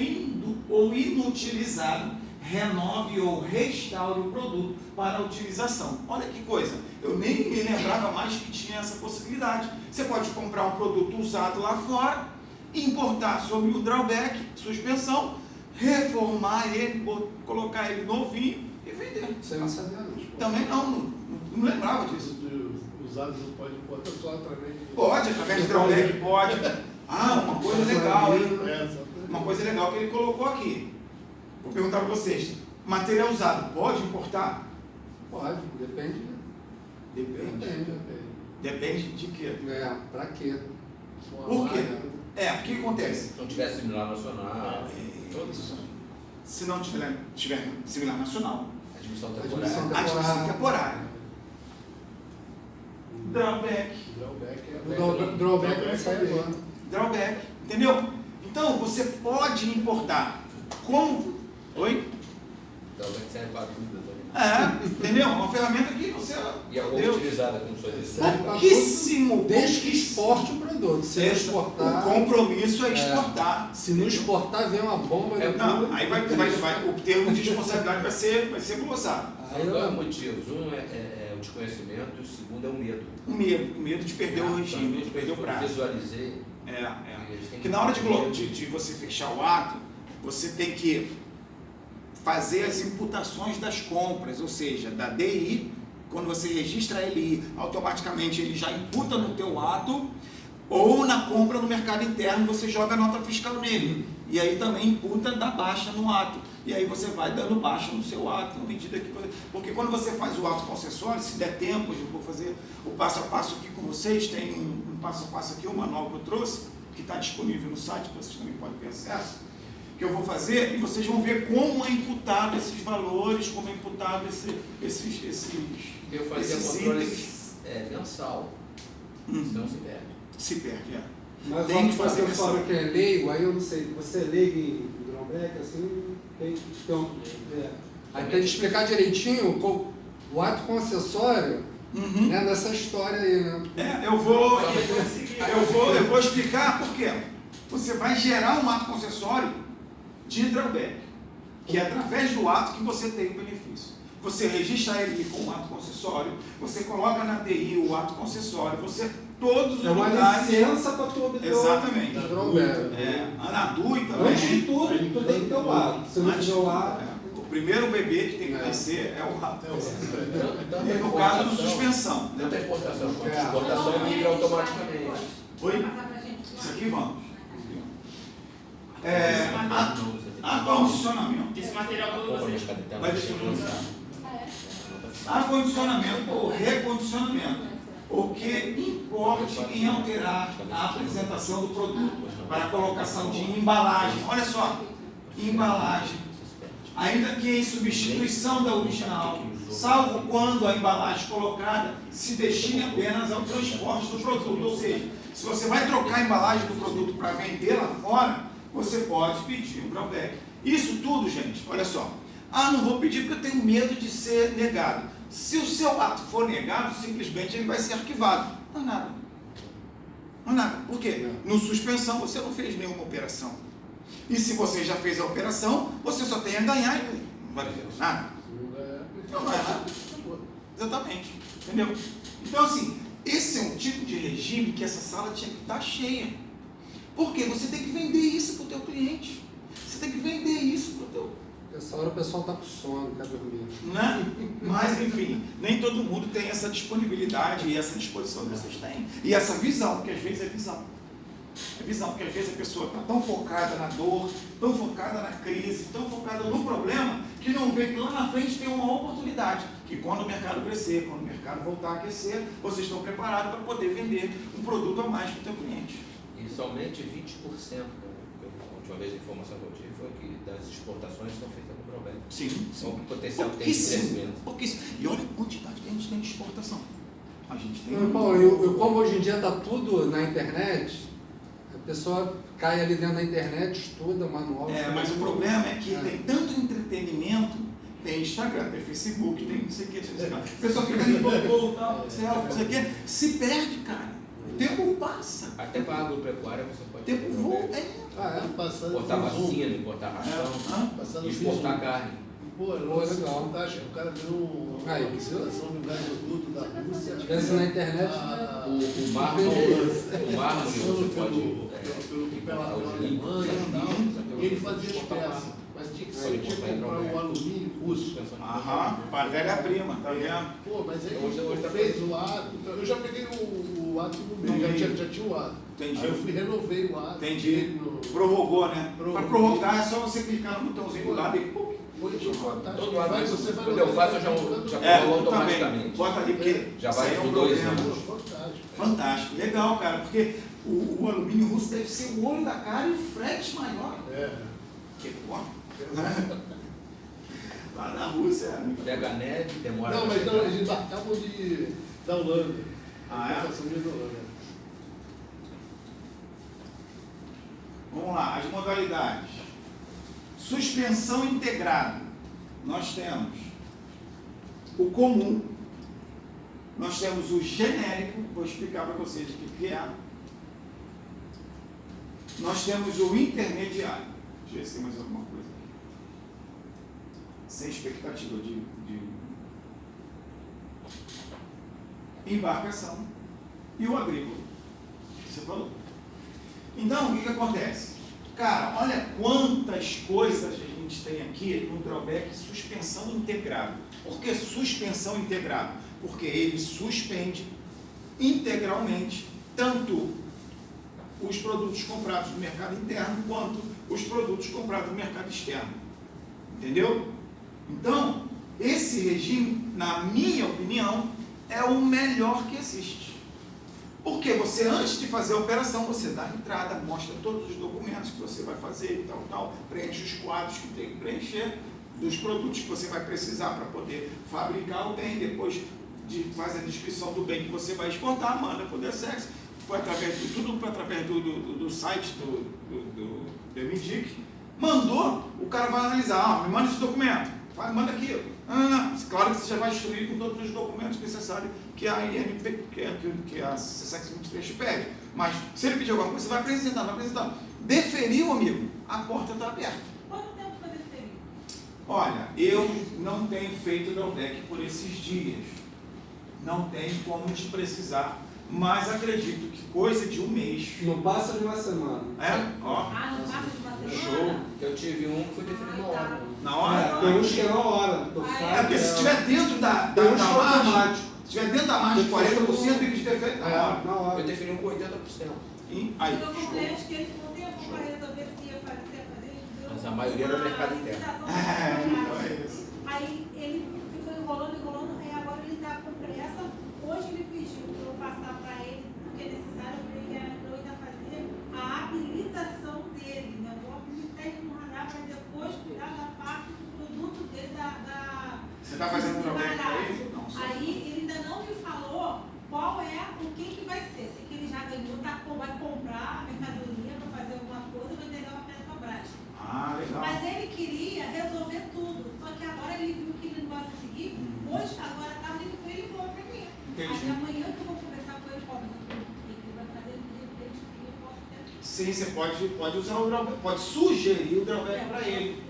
inutilizado, renove ou restaure o produto para utilização. Olha que coisa, eu nem me lembrava mais que tinha essa possibilidade. Você pode comprar um produto usado lá fora, importar sobre o drawback, suspensão, reformar ele, colocar ele novinho e vender. Você não sabia não. Também não lembrava disso. Usados não pode importar só através de... Pode, através de drawback pode. Uma coisa legal, hein? Uma coisa legal que ele colocou aqui. Vou perguntar para vocês, material usado pode importar? Pode, depende. Depende de quê? Para quê? Por quê? O que acontece? Se não tiver similar nacional, se não tiver similar nacional, admissão admissão temporária. Drawback. Drawback não sai do ano. Drawback, entendeu? Então, você pode importar como... Oi? Drawback serve para tudo também. Entendeu? Uma ferramenta que você... E é pouco utilizada, como você disse. Pouquíssimo. Desde que exporte o produto. Se não exportar... O compromisso é exportar. Se não exportar, vem uma bomba... Aí o termo de responsabilidade vai ser glosado. São dois motivos. Um é o desconhecimento e o segundo é o medo. O medo de perder o regime, de perder o prazo. Visualizei. Que na hora de você fechar o ato, você tem que fazer as imputações das compras, ou seja, da DI, quando você registra a LI, automaticamente ele já imputa no teu ato, ou na compra no mercado interno você joga a nota fiscal nele, e aí também imputa da baixa no ato, e aí você vai dando baixa no seu ato, à medida que porque quando você faz o ato concessório, se der tempo, eu vou fazer o passo a passo aqui com vocês, tem um passo a passo aqui, o manual que eu trouxe, que está disponível no site, que vocês também podem ter acesso, que eu vou fazer, e vocês vão ver como é imputado esses valores, como é imputado esses Eu fazia esses controle itens. mensal, senão se perde. Se perde, é. Mas Tem vamos que fazer fazer mensal. só que é leigo, aí eu não sei, você é leigo em drawback, assim, então, aí tem que explicar direitinho o ato concessório, Uhum. né, dessa história aí, né? Eu vou explicar por quê. Você vai gerar um ato concessório de drawback, que é através do ato que você tem o benefício. Você registra ele com o ato concessório, você coloca na DI o ato concessório, você todos os É uma lugares. licença para tu obter Exatamente. o drawback. Anadui também. Antes de tudo, tu tem que ter o ato. Se não Antes de tiver o tudo, ato, O primeiro bebê que tem que nascer é o ato. Tanto No caso do suspensão. Tanto a importação quanto a É. exportação migra automaticamente. Oi? Passar pra gente. Isso aqui vamos. Acondicionamento. Esse material todo vocês. Vai deixar eu mostrar. Acondicionamento ou recondicionamento. O que importe em alterar a apresentação do produto para colocação de embalagem. Olha só, embalagem. Ainda que em substituição da original, salvo quando a embalagem colocada se destine apenas ao transporte do produto. Ou seja, se você vai trocar a embalagem do produto para vender lá fora, você pode pedir um drawback. Isso tudo, gente, olha só. Não vou pedir porque eu tenho medo de ser negado. Se o seu ato for negado, simplesmente ele vai ser arquivado. Não é nada. Não é nada. Por quê? No suspensão você não fez nenhuma operação. E se você já fez a operação, você só tem a ganhar e não vai ter nada. Não vai nada. Exatamente. Entendeu? Então, assim, esse é um tipo de regime que essa sala tinha que estar cheia. Por quê? Você tem que vender isso para o teu cliente. Você tem que vender isso para o teu... essa hora o pessoal está com sono, quer dormir. Né? Mas, enfim, nem todo mundo tem essa disponibilidade e essa disposição que vocês têm. E essa visão, porque às vezes é visão. É visão, porque às vezes a pessoa está tão focada na dor, tão focada na crise, tão focada no problema, que não vê que lá na frente tem uma oportunidade. Que quando o mercado crescer, quando o mercado voltar a aquecer, vocês estão preparados para poder vender um produto a mais para o teu cliente. E somente 20%, a última vez a informação que eu tive foi que das exportações estão feitas com drawback. Sim. São um potencial que tem de Pouquíssimo. crescimento. Pouquíssimo. E olha a quantidade que a gente tem de exportação. A gente tem... Então, Paulo, como hoje em dia está tudo na internet, a pessoa cai ali dentro da internet, estuda o manual. Mas o problema é que tem tanto entretenimento, tem Instagram, tem Facebook, tem não sei o que, a pessoa fica ali, tal, não sei o que, se perde, cara. O tempo passa. Até para a agropecuária você pode O tempo voa. importar vacina, importar ração, Passando exportar carne. Pô, legal. fantástico. O cara ganhou Aí, uma licitação de um gasoduto da Rússia. Tivesse na internet, O mármore você pode pela Alemanha e tal. E ele fazia as peças. Mas tinha que comprar o alumínio russo. Matéria-prima, tá vendo? Pô, mas aí Hoje tá fez o ato. Eu já peguei o ato no meio, já tinha o ato. Entendi. Aí eu fui renovei o ato. Entendi. Prorrogou, né? Para prorrogar é só você clicar no botãozinho do lado e... Foi fantástico. Todo ano, Você vai quando eu faço, eu já colo também. automaticamente. Bota ali porque Já vai isso aí é por um 2 problema. anos. Fantástico. Fantástico, legal, cara, porque o alumínio russo deve ser o olho da cara e o frete maior. Que bom. Lá na Rússia. Pega a neve, demora. Não, pra mas chegar. não, eles embarcavam da Holanda. É? Estação da Holanda. Vamos lá, as modalidades. Suspensão integrada. Nós temos o comum. Nós temos o genérico, vou explicar para vocês o que é. Nós temos o intermediário. Deixa eu ver se tem mais alguma coisa aqui. Sem expectativa de embarcação. E o agrícola. Você falou. Então, o que acontece? Cara, olha quantas coisas a gente gente tem aqui no drawback suspensão integrada. Por que suspensão integrada? Porque ele suspende integralmente tanto os produtos comprados no mercado interno quanto os produtos comprados no mercado externo. Entendeu? Então, esse regime, na minha opinião, é o melhor que existe. Porque você, antes de fazer a operação, você dá a entrada, mostra todos os documentos que você vai fazer e tal, preenche os quadros que tem que preencher, dos produtos que você vai precisar para poder fabricar o bem, depois faz a descrição do bem que você vai exportar, manda para o DSEX, tudo através do site do MDIC, mandou, o cara vai analisar, me manda esse documento, manda aqui. Claro que você já vai instruir com todos os documentos necessários que a INP, que a SESEX 23 te pede. Mas se ele pedir alguma coisa, você vai apresentar. Deferiu, amigo, a porta está aberta. Quanto tempo para deferir? Olha, eu não tenho feito drawback por esses dias. Não tenho como te precisar, mas acredito que coisa de um mês. Não passa de uma semana. Ó. Não passa de uma semana? Show. Eu tive um que foi definido na hora. Na hora? Tem uns que é na hora. Porque se estiver dentro da margem, se estiver dentro da margem de 40%, eles defendem na hora. Eu defini um com 80%. Aí, eu com cliente que eles não têm como resolver se ia fazer. Mas a maioria era mercado interno. Aí ele ficou enrolando, aí agora ele está com pressa. Hoje ele pediu para eu passar para ele, porque é necessário para ele ainda fazer a habilitação dele. Né? Eu vou habilitar ele no radar para depois cuidar da parte do produto dele, Você está fazendo drawback para ele? Não. Aí ele ainda não me falou qual é o que vai ser. Sei que ele já ganhou, vai comprar a mercadoria para fazer alguma coisa, vai entregar uma Petrobras. Legal. Mas ele queria resolver tudo. Só que agora ele viu que ele não vai conseguir. Hoje, agora à tarde, ele foi e ligou para mim. Entendi. Aí amanhã que eu vou conversar com ele, ele vai fazer ele eu posso ter. Sim, você pode usar o drawback, pode sugerir o drawback para ele.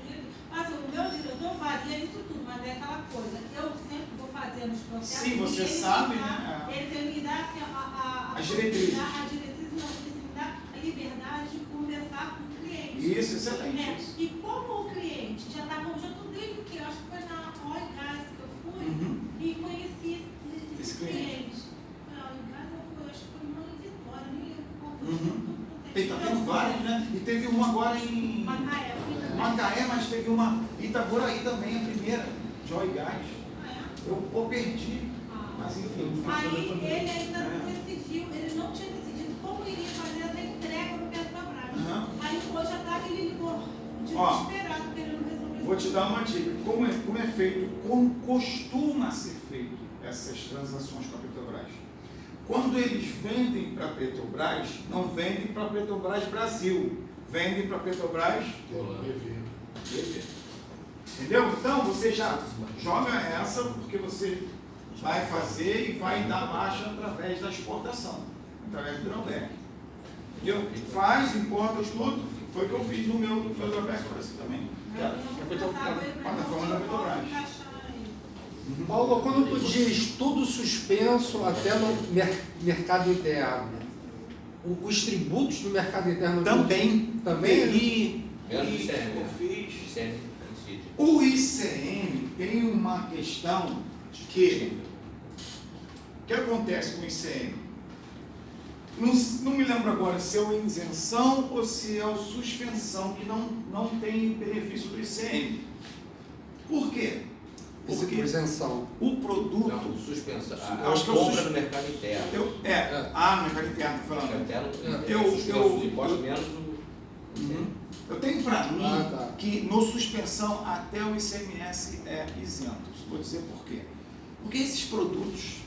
Mas o meu diretor faria isso tudo, mas é aquela coisa. Eu sempre vou fazendo os processos. Sim, você sabe, né? Ele me dá assim, as diretrizes. As diretrizes não, ele me dá a liberdade de conversar com o cliente. Isso, excelente. Isso. E como o cliente já estava junto desde que eu acho que foi na Oi Gás que eu fui e conheci esse cliente. Na Oi Gás eu acho que foi uma em Vitória, nem lembro qual foi. Está tendo vários, né? E teve uma agora em Macaé, mas teve uma em Itaboraí também, a primeira, Joy Gás. Eu perdi, mas enfim. Aí ele ainda não decidiu, ele não tinha decidido como iria fazer essa entrega no Petrobras. Aí hoje à tarde ele ligou, desesperado, querendo resolver. Vou te dar uma dica. Como é feito, como costuma ser feito essas transações com a Petrobras? Quando eles vendem para a Petrobras, não vendem para a Petrobras Brasil, vendem para a Petrobras BV. Entendeu? Então você já joga essa porque você vai fazer e vai dar baixa através da exportação, através do drawback. Entendeu? Faz, importa tudo. Foi o que eu fiz no meu drawback também. Plataforma da Petrobras. Paulo, quando tu diz tudo suspenso até no mercado interno, os tributos do mercado interno também PI, o ICM tem uma questão que o que acontece com o ICM? Não me lembro agora se é o isenção ou se é o suspensão, que não tem benefício do ICM. Por quê? Porque isenção. O produto... Não, suspensão. Acho que compra no mercado interno. No mercado interno, falando. Eu tenho para mim que no suspensão até o ICMS é isento. Vou dizer por quê. Porque esses produtos,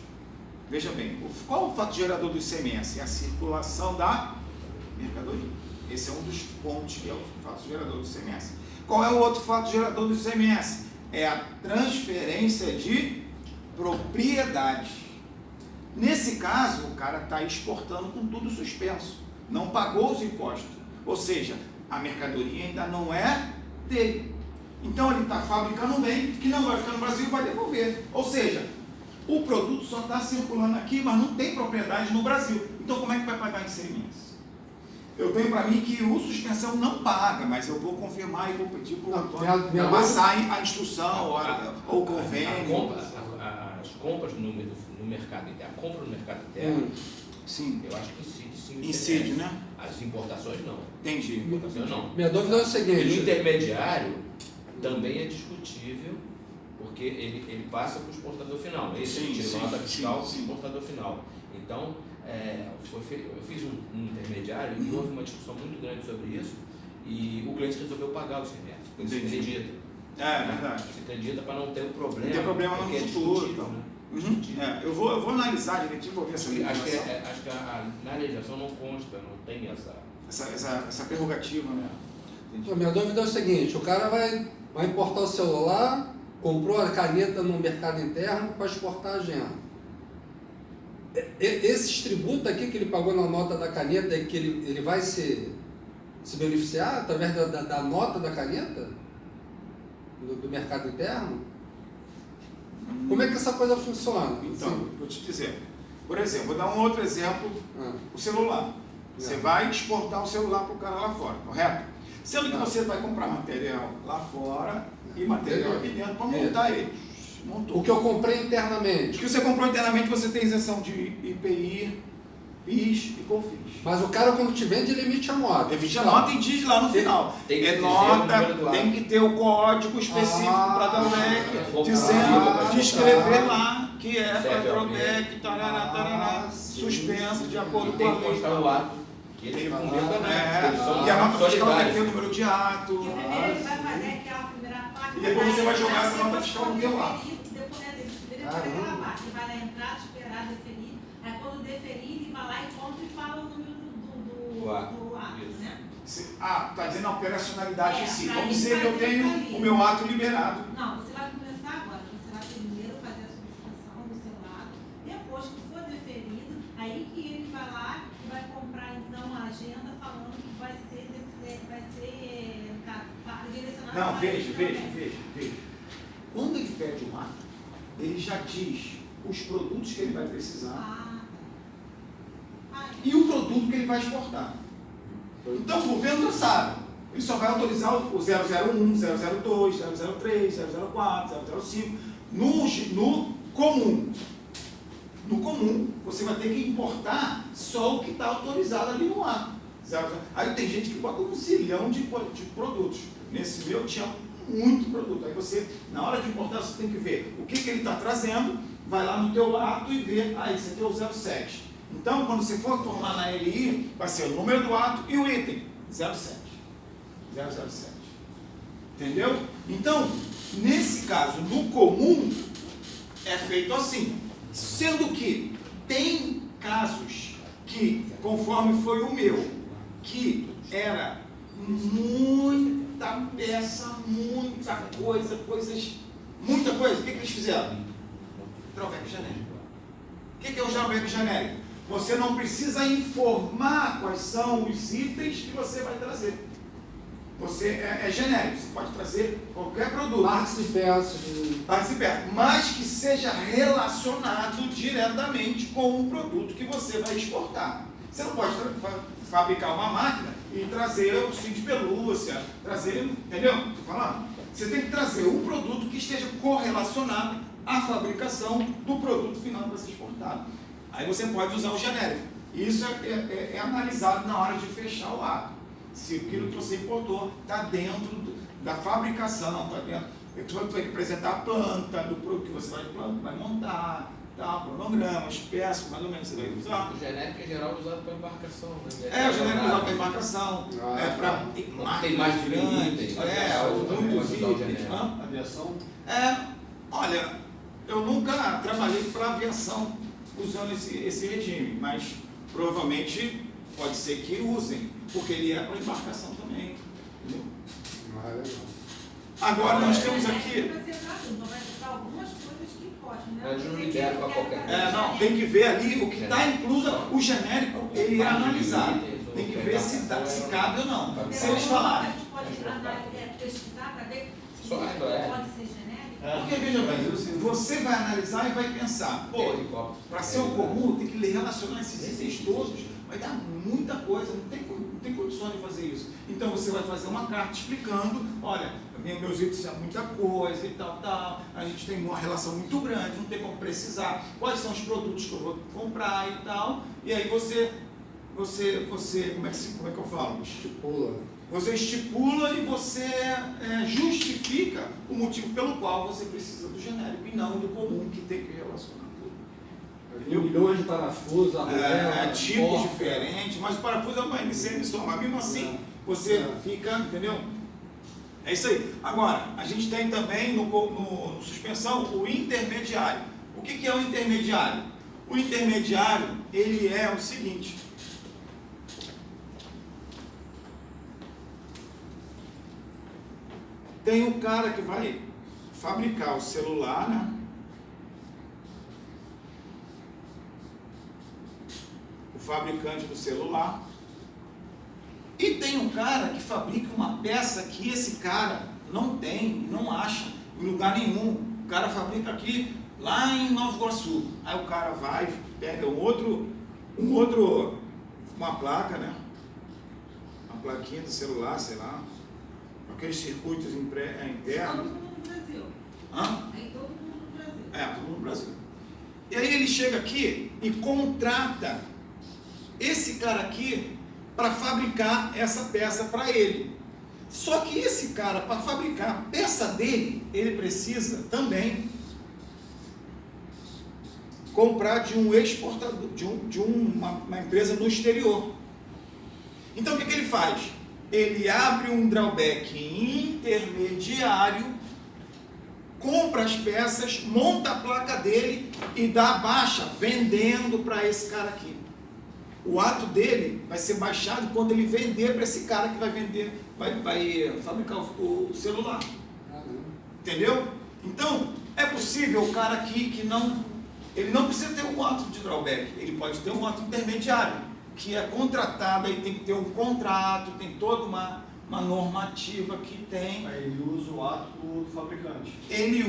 veja bem, qual é o fato gerador do ICMS? É a circulação da mercadoria. Esse é um dos pontos que é o fato gerador do ICMS. Qual é o outro fato gerador do ICMS? É a transferência de propriedade. Nesse caso, o cara está exportando com tudo suspenso, não pagou os impostos, ou seja, a mercadoria ainda não é dele. Então ele está fabricando um bem que não vai ficar no Brasil e vai devolver. Ou seja, o produto só está circulando aqui, mas não tem propriedade no Brasil. Então como é que vai pagar ICMS? Eu tenho para mim que o suspensão não paga, mas eu vou confirmar e vou pedir para o Antônio minha passar a instrução ou o convênio. As compras no mercado interno, a compra no mercado interno, Sim. eu acho que incide sim. Incide, né? As importações não. Entendi. Importações não. Minha dúvida é o E o seguinte. intermediário também é discutível, porque ele passa para o exportador final. Esse tira nota fiscal para o exportador final. Então, eu fiz um intermediário e houve uma discussão muito grande sobre isso e o cliente resolveu pagar o ICMS, porque ele se acredita. É verdade. Se acredita para não ter um problema. Não tem problema no futuro. Então. Né? Eu vou analisar direitinho, vou ver essa legislação. Acho que na legislação não consta, não tem essa prerrogativa, né? A minha dúvida é o seguinte, o cara vai importar o celular, comprou a caneta no mercado interno para exportar a agenda. Esses tributos aqui que ele pagou na nota da caneta, é que ele vai se beneficiar através da nota da caneta? Do mercado interno? Como é que essa coisa funciona? Então, vou te dizer. Por exemplo, vou dar um outro exemplo, o celular. Você vai exportar o celular para o cara lá fora, correto? Sendo que você vai comprar material lá fora e material aqui dentro para montar ele. Montou. O que eu comprei internamente. O que você comprou internamente, você tem isenção de IPI, PIS e COFINS. Mas o cara, quando te vende, ele emite a nota. Emite a nota e diz lá no final. Tem que ter o código específico para dar o REC, dizendo, descrever lá que é para Dromec, tarará, suspenso de acordo com a lei. O ato. Que ele cumpriu também. E a nota fiscal tem que ter o número de ato. E primeiro ele vai fazer aquela primeira parte. E depois você vai jogar essa nota fiscal no teu ato. Depois aquela parte, ele vai na entrada, esperar deferir. Aí quando deferir, ele vai lá e conta e fala o número do ato, né? Tá dizendo a operacionalidade em si. Vamos dizer que eu tenho o meu ato liberado. Não, você vai começar agora. Você vai primeiro fazer a solicitação do seu ato. Depois que for deferido, aí que ele vai lá e vai comprar então a agenda falando que vai ser direcionado. Não, veja. Quando ele pede um ato, ele já diz os produtos que ele vai precisar e o produto que ele vai exportar. Então o governo já sabe. Ele só vai autorizar o 001, 002, 003, 004, 005 no comum. No comum, você vai ter que importar só o que está autorizado ali no ato. Aí tem gente que bota 1 zilhão de produtos. Nesse meu tinha muito produto. Aí você, na hora de importar, você tem que ver o que ele está trazendo, vai lá no teu ato e vê, esse aqui é o 07. Então, quando você for formar na LI, vai ser o número do ato e o item, 07. Entendeu? Então, nesse caso, no comum, é feito assim. Sendo que tem casos que, conforme foi o meu, que era muita peça, muita coisa, muita coisa. O que eles fizeram? Drawback genérico. O que é o drawback genérico? Você não precisa informar quais são os itens que você vai trazer. Você é genérico, você pode trazer qualquer produto. Partes e peças. Mas que seja relacionado diretamente com o produto que você vai exportar. Você não pode fabricar uma máquina e trazer o cinto de pelúcia, entendeu? Estou falando? Você tem que trazer um produto que esteja correlacionado à fabricação do produto final que vai ser exportado. Aí você pode usar o genérico. Isso é analisado na hora de fechar o ato. Se aquilo que você importou está dentro da fabricação, está dentro. Você vai apresentar a planta do produto que você vai montar, cronograma, peças, mais ou menos você vai usar. O genérico em geral é usado para embarcação, né? O genérico é usado para embarcação, tem mais grandes, muitos itens. Aviação? Olha, eu nunca trabalhei para aviação usando esse regime, mas provavelmente pode ser que usem, porque ele é para embarcação também. Entendeu? Agora nós temos aqui. Algumas coisas que pode, né? Mas não libera para qualquer Não, tem que ver ali o que está incluso, o genérico, ele é analisado. Tem que ver se cabe ou não. Se eles falarem. A gente pode pesquisar para ver se Só pode ser genérico. Porque, veja bem, você vai analisar e vai pensar, para ser o comum, tem que relacionar esses itens todos, vai dar muita coisa, não tem condições de fazer isso. Então você vai fazer uma carta explicando, olha, meus itens são muita coisa e tal, a gente tem uma relação muito grande, não tem como precisar, quais são os produtos que eu vou comprar e tal, e aí você como é que eu falo? Estipula. Você estipula e você justifica o motivo pelo qual você precisa do genérico e não do comum que tem que relacionar tudo. Milhões de parafusos, tipos diferentes, mas o parafuso é uma MCM só, mas mesmo assim você fica, entendeu? É isso aí. Agora, a gente tem também no suspensão o intermediário. O que é o intermediário? O intermediário, ele é o seguinte. Tem um cara que vai fabricar o celular, né? O fabricante do celular. E tem um cara que fabrica uma peça que esse cara não tem, não acha em lugar nenhum. O cara fabrica aqui, lá em Nova Iguaçu. Aí o cara vai, pega uma placa, né? Uma plaquinha do celular, sei lá. Aqueles circuitos internos. Todo mundo no Brasil. Hã? Tem todo mundo no Brasil. Todo mundo no Brasil. E aí ele chega aqui e contrata esse cara aqui para fabricar essa peça para ele. Só que esse cara, para fabricar a peça dele, ele precisa também comprar de um exportador, de uma empresa no exterior. Então o que ele faz? Ele abre um drawback intermediário, compra as peças, monta a placa dele e dá baixa, vendendo para esse cara aqui. O ato dele vai ser baixado quando ele vender para esse cara que vai vender, vai fabricar o celular. Entendeu? Então, é possível o cara aqui que ele não precisa ter um ato de drawback, ele pode ter um ato intermediário, que é contratado, aí tem que ter um contrato, tem toda uma normativa que tem. Aí ele usa o ato do fabricante. Ele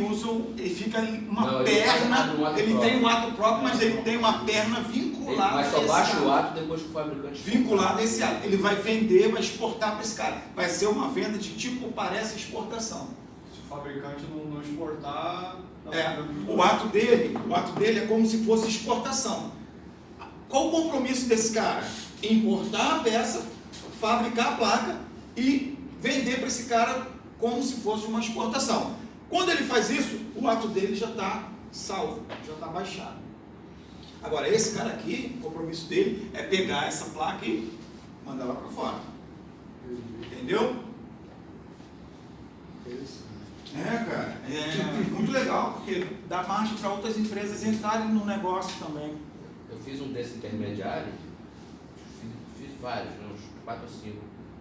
fica uma perna, ele tem um ato próprio, mas ele tem uma perna vinculada. Mas só baixa o ato depois que o fabricante... Vinculado a esse ato. Ele vai vender, vai exportar para esse cara. Vai ser uma venda de tipo, parece exportação. Se o fabricante não exportar... O ato dele é como se fosse exportação. Qual o compromisso desse cara? Importar a peça, fabricar a placa e vender para esse cara como se fosse uma exportação. Quando ele faz isso, o ato dele já está salvo, já está baixado. Agora, esse cara aqui, o compromisso dele é pegar essa placa e mandar lá para fora. Entendeu? Cara, é muito legal, porque dá margem para outras empresas entrarem no negócio também. Eu fiz um desse intermediário, fiz vários, uns 4 ou 5,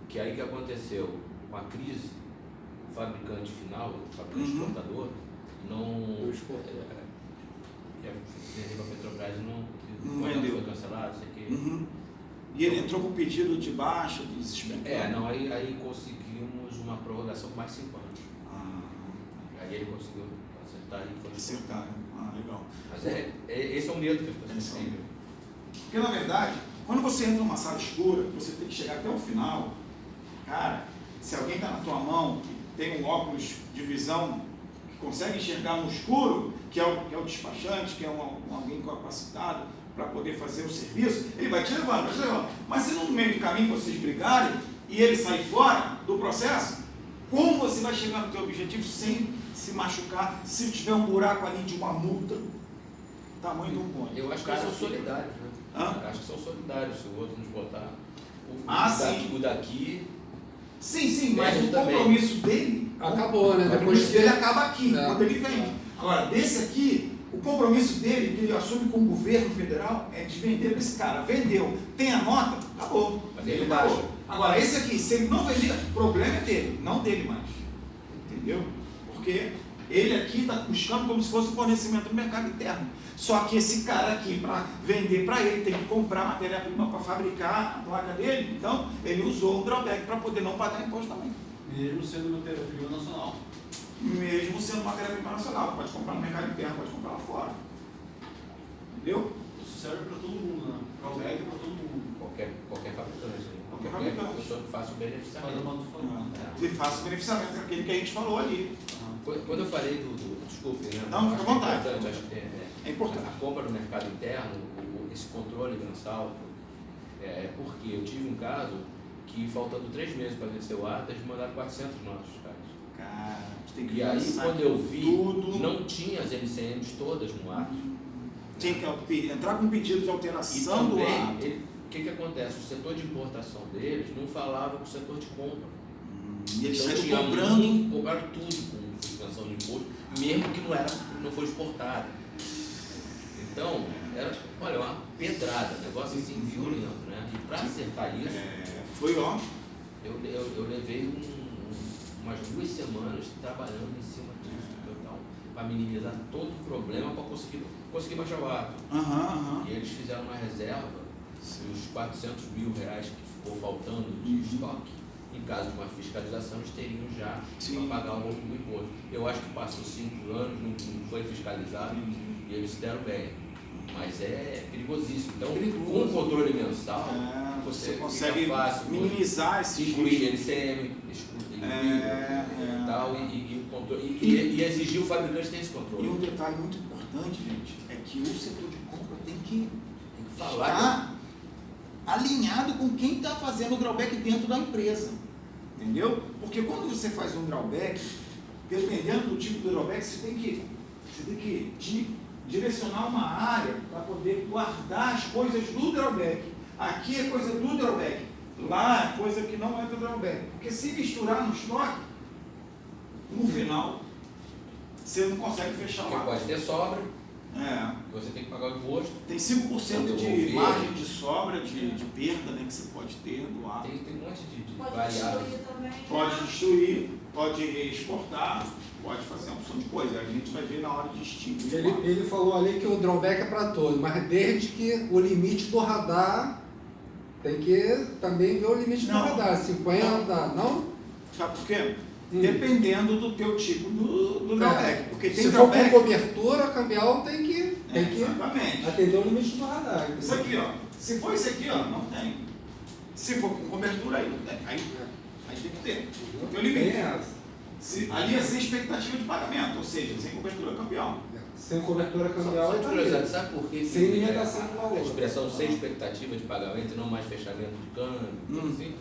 que aí que aconteceu, com a crise, o fabricante final, o fabricante exportador, não exportou. Vendeu para a Petrobras e não vendeu, foi cancelado, isso aqui. E ele entrou com o pedido de baixa do desespero. Aí conseguimos uma prorrogação por mais 5 anos. Aí ele conseguiu acertar e foi. Acertar, legal. Mas esse é o medo que eu estou. Porque na verdade, quando você entra numa sala escura, você tem que chegar até o final. Cara, se alguém está na tua mão e tem um óculos de visão que consegue enxergar no escuro, que é o despachante, que é alguém capacitado para poder fazer o serviço, ele vai te levando, vai te levando. Mas se no meio do caminho vocês brigarem e ele sair fora do processo, como você vai chegar no teu objetivo sem se machucar, se tiver um buraco ali de uma multa, tamanho de um bonde? Eu acho que eles são solidários, né? Acho que são solidários, se o outro nos botar o daqui. Sim, mas o compromisso dele acabou, né? O compromisso dele acaba aqui, quando ele vende. Agora, desse aqui, o compromisso dele, que ele assume com o governo federal, é de vender para esse cara. Vendeu, tem a nota, acabou. Mas ele baixa. Agora, esse aqui, se ele não vender, o problema é dele, não dele mais. Entendeu? Porque ele aqui está buscando como se fosse um fornecimento do mercado interno. Só que esse cara aqui, para vender para ele, tem que comprar matéria-prima para fabricar a placa dele. Então, ele usou o drawback para poder não pagar imposto também. Mesmo sendo matéria-prima nacional. Mesmo sendo matéria-prima nacional. Pode comprar no mercado interno, pode comprar lá fora. Entendeu? Isso serve para todo mundo, né? Drawback para todo mundo. qualquer fabricante, né? Qualquer Qualquer fabricante. pessoa que faça o beneficiamento. E faça o beneficiamento daquele que a gente falou ali. Quando eu falei desculpe, né? Não, fica à vontade. Importante, acho que É importante. A compra no mercado interno, esse controle mensal, porque eu tive um caso que, faltando 3 meses para vencer o ato, eles mandaram 400 notas fiscais. Cara, você tem que E aí, pensar quando eu vi, tudo. não tinha as NCMs todas no ato. Tinha que entrar com um pedido de E alteração do também, ato. o que acontece? O setor de importação deles não falava com o setor de compra. E eles Então, saíram comprando. compraram tudo com suspensão de imposto, mesmo que não foi exportado. Então, era, olha, uma pedrada, negócio assim violento, né? E para acertar isso, Foi ó. eu levei umas 2 semanas trabalhando em cima disso, total, para minimizar todo o problema, para conseguir baixar o ato. E eles fizeram uma reserva, e os 400 mil reais que ficou faltando de estoque, em caso de uma fiscalização, eles teriam já para pagar o imposto. Eu acho que passou 5 anos, não foi fiscalizado, e eles se deram bem. Mas é perigosíssimo. Então, com o controle mensal, você consegue fácil minimizar esse incluir LCM, e tal, e exigir o fabricante ter esse controle. E um detalhe muito importante, gente, é que o setor de compra tem que falar, alinhado com quem está fazendo o drawback dentro da empresa. Entendeu? Porque quando você faz um drawback, dependendo do tipo do drawback, você tem que direcionar uma área para poder guardar as coisas do drawback. Aqui é coisa do drawback, lá é coisa que não é do drawback. Porque se misturar no estoque, no final, você não consegue fechar porque lá. pode ter sobra, É. você tem que pagar o imposto. Tem 5% de margem de sobra, de perda, né, que você pode ter do ato. Tem um monte de Pode variáveis. destruir também. Pode destruir, pode exportar, pode fazer uma opção de coisa. A gente vai ver na hora de extinguir. Ele falou ali que o drawback é para todos, mas desde que o limite do radar tem que também ver o limite do radar, 50, não? Sabe por quê? Dependendo do teu tipo do drawback. Porque tem se for drawback. com cobertura cambial, tem que Exatamente. atender o limite do radar. Isso aqui, ó. Se for isso aqui, ó, não tem. Se for com cobertura, aí não tem. Aí tem que ter. Tem o limite. Ali é sem expectativa de pagamento, ou seja, sem cobertura cambial. Sem cobertura cambial Só é de tá curiosidade, ali. sabe por que Sem limitação de valor. a expressão sem expectativa de pagamento e não mais fechamento de câmbio, assim,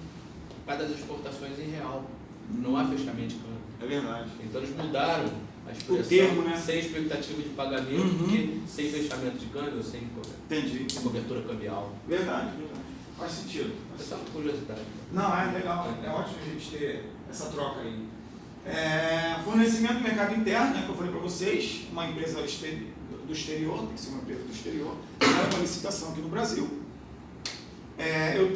por causa das exportações em real. Não há fechamento de câmbio. É verdade. Então eles mudaram a expressão termo, né? sem expectativa de pagamento do que sem fechamento de câmbio ou sem Entendi. cobertura cambial. Verdade. Faz sentido. É só uma curiosidade. Não, é legal. É ótimo a gente ter essa troca aí. Fornecimento do mercado interno, né, que eu falei para vocês, uma empresa do exterior, tem que ser uma empresa do exterior, era uma licitação aqui no Brasil. Eu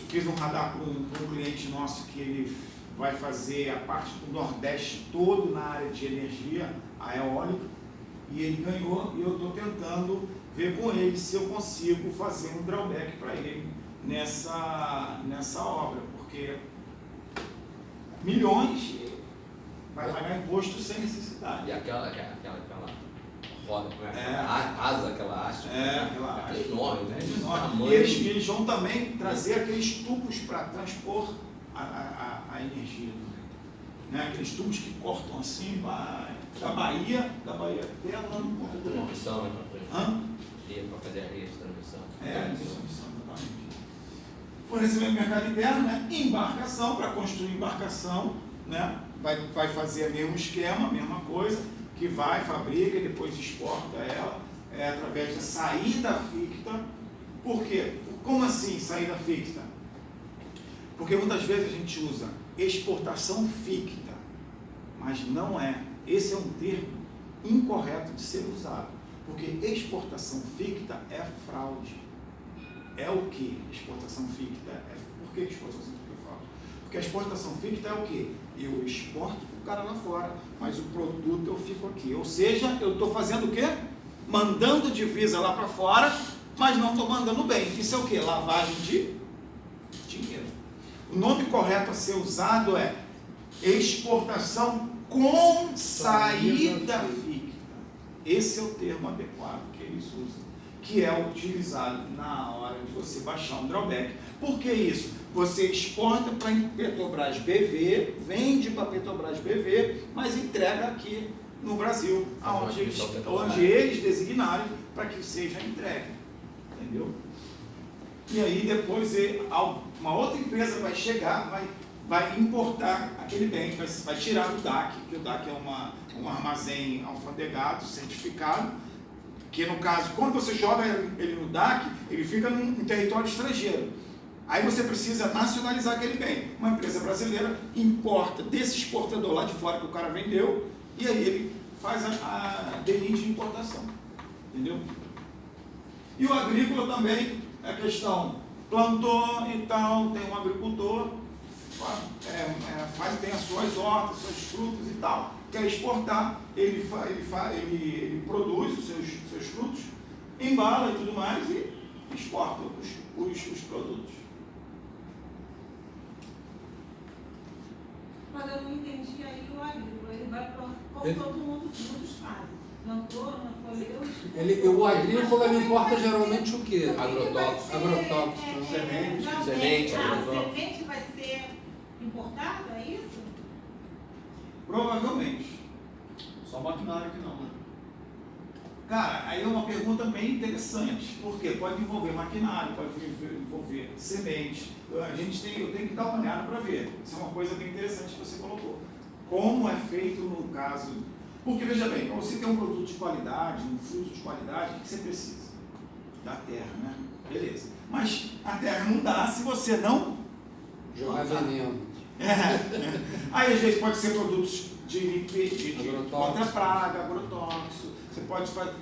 fiz um radar para um cliente nosso que ele vai fazer a parte do Nordeste todo na área de energia, a eólica, e ele ganhou, e eu estou tentando ver com ele se eu consigo fazer um drawback para ele nessa obra, porque milhões vai pagar imposto sem necessidade. E aquela roda, aquela haste. Aquela haste. É enorme, né? E eles vão também trazer aqueles tubos para transpor a energia também. Né? Aqueles tubos que cortam assim, vai da Bahia até lá no Porto do Norte. Transmissão, né? Para fazer a rede de transmissão. Exatamente. Fornecimento do mercado interno, né? Embarcação, para construir embarcação, né? Vai fazer o mesmo esquema, a mesma coisa, que fabrica e depois exporta ela através da saída ficta. Por quê? Como assim saída ficta? Porque muitas vezes a gente usa exportação ficta, mas não é. Esse é um termo incorreto de ser usado, porque exportação ficta é fraude. É o que? Exportação ficta por que exportação ficta é fraude? Porque a exportação ficta é o que? Eu exporto para o cara lá fora, mas o produto eu fico aqui. Ou seja, eu estou fazendo o quê? Mandando divisa lá para fora, mas não estou mandando bem. Isso é o quê? Lavagem de dinheiro. O nome correto a ser usado é exportação com saída ficta. Esse é o termo adequado que eles usam. que é utilizado na hora de você baixar um drawback. Por que isso? Você exporta para Petrobras BV, vende para Petrobras BV, mas entrega aqui no Brasil, onde eles designarem para que seja entregue. Entendeu? E aí depois uma outra empresa vai chegar, vai importar aquele bem, vai tirar do DAC, que o DAC é um armazém alfandegado, certificado, que no caso, quando você joga ele no DAC, ele fica em território estrangeiro. Aí você precisa nacionalizar aquele bem. Uma empresa brasileira importa desse exportador lá de fora que o cara vendeu, e aí ele faz a DNI de importação. Entendeu? E o agrícola também, é questão, plantou e tal, tem um agricultor, tem as suas hortas, seus frutos e tal, quer exportar, ele produz os seus frutos, embala e tudo mais e exporta os produtos. Mas eu não entendi aí o agrícola, ele vai para como todo mundo faz. Plantou, não colheu. O agrícola ele importa geralmente o quê? Agrotóxico. Semente. A semente vai ser importada, é isso? Provavelmente. Só maquinário que não, né? Cara, aí é uma pergunta bem interessante, porque pode envolver maquinário, pode envolver semente. Eu tenho que dar uma olhada para ver. Isso é uma coisa bem interessante que você colocou. Como é feito no caso... Porque, veja bem, para você ter um produto de qualidade, um fruto de qualidade, o que você precisa? Da terra, né? Beleza. Mas a terra não dá se você não jogar veneno. Aí, às vezes, pode ser produtos de contra a praga, agrotóxico. Você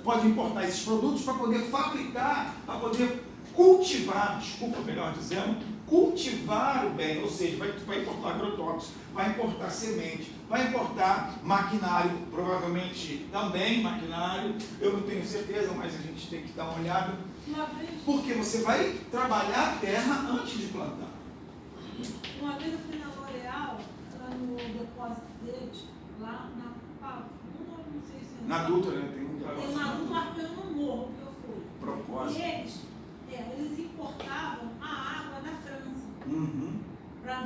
pode importar esses produtos para poder fabricar, para poder cultivar, melhor dizendo, cultivar o bem, ou seja, vai importar agrotóxico, vai importar semente, vai importar maquinário, provavelmente também maquinário, eu não tenho certeza, mas a gente tem que dar uma olhada, porque você vai trabalhar a terra antes de plantar. Uma vez eu fui na L'Oréal, lá no depósito deles, lá não sei se... Na Dutra, né? Tem na Dutra, foi no morro que eu fui. Propósito. E eles importavam a água da França. Para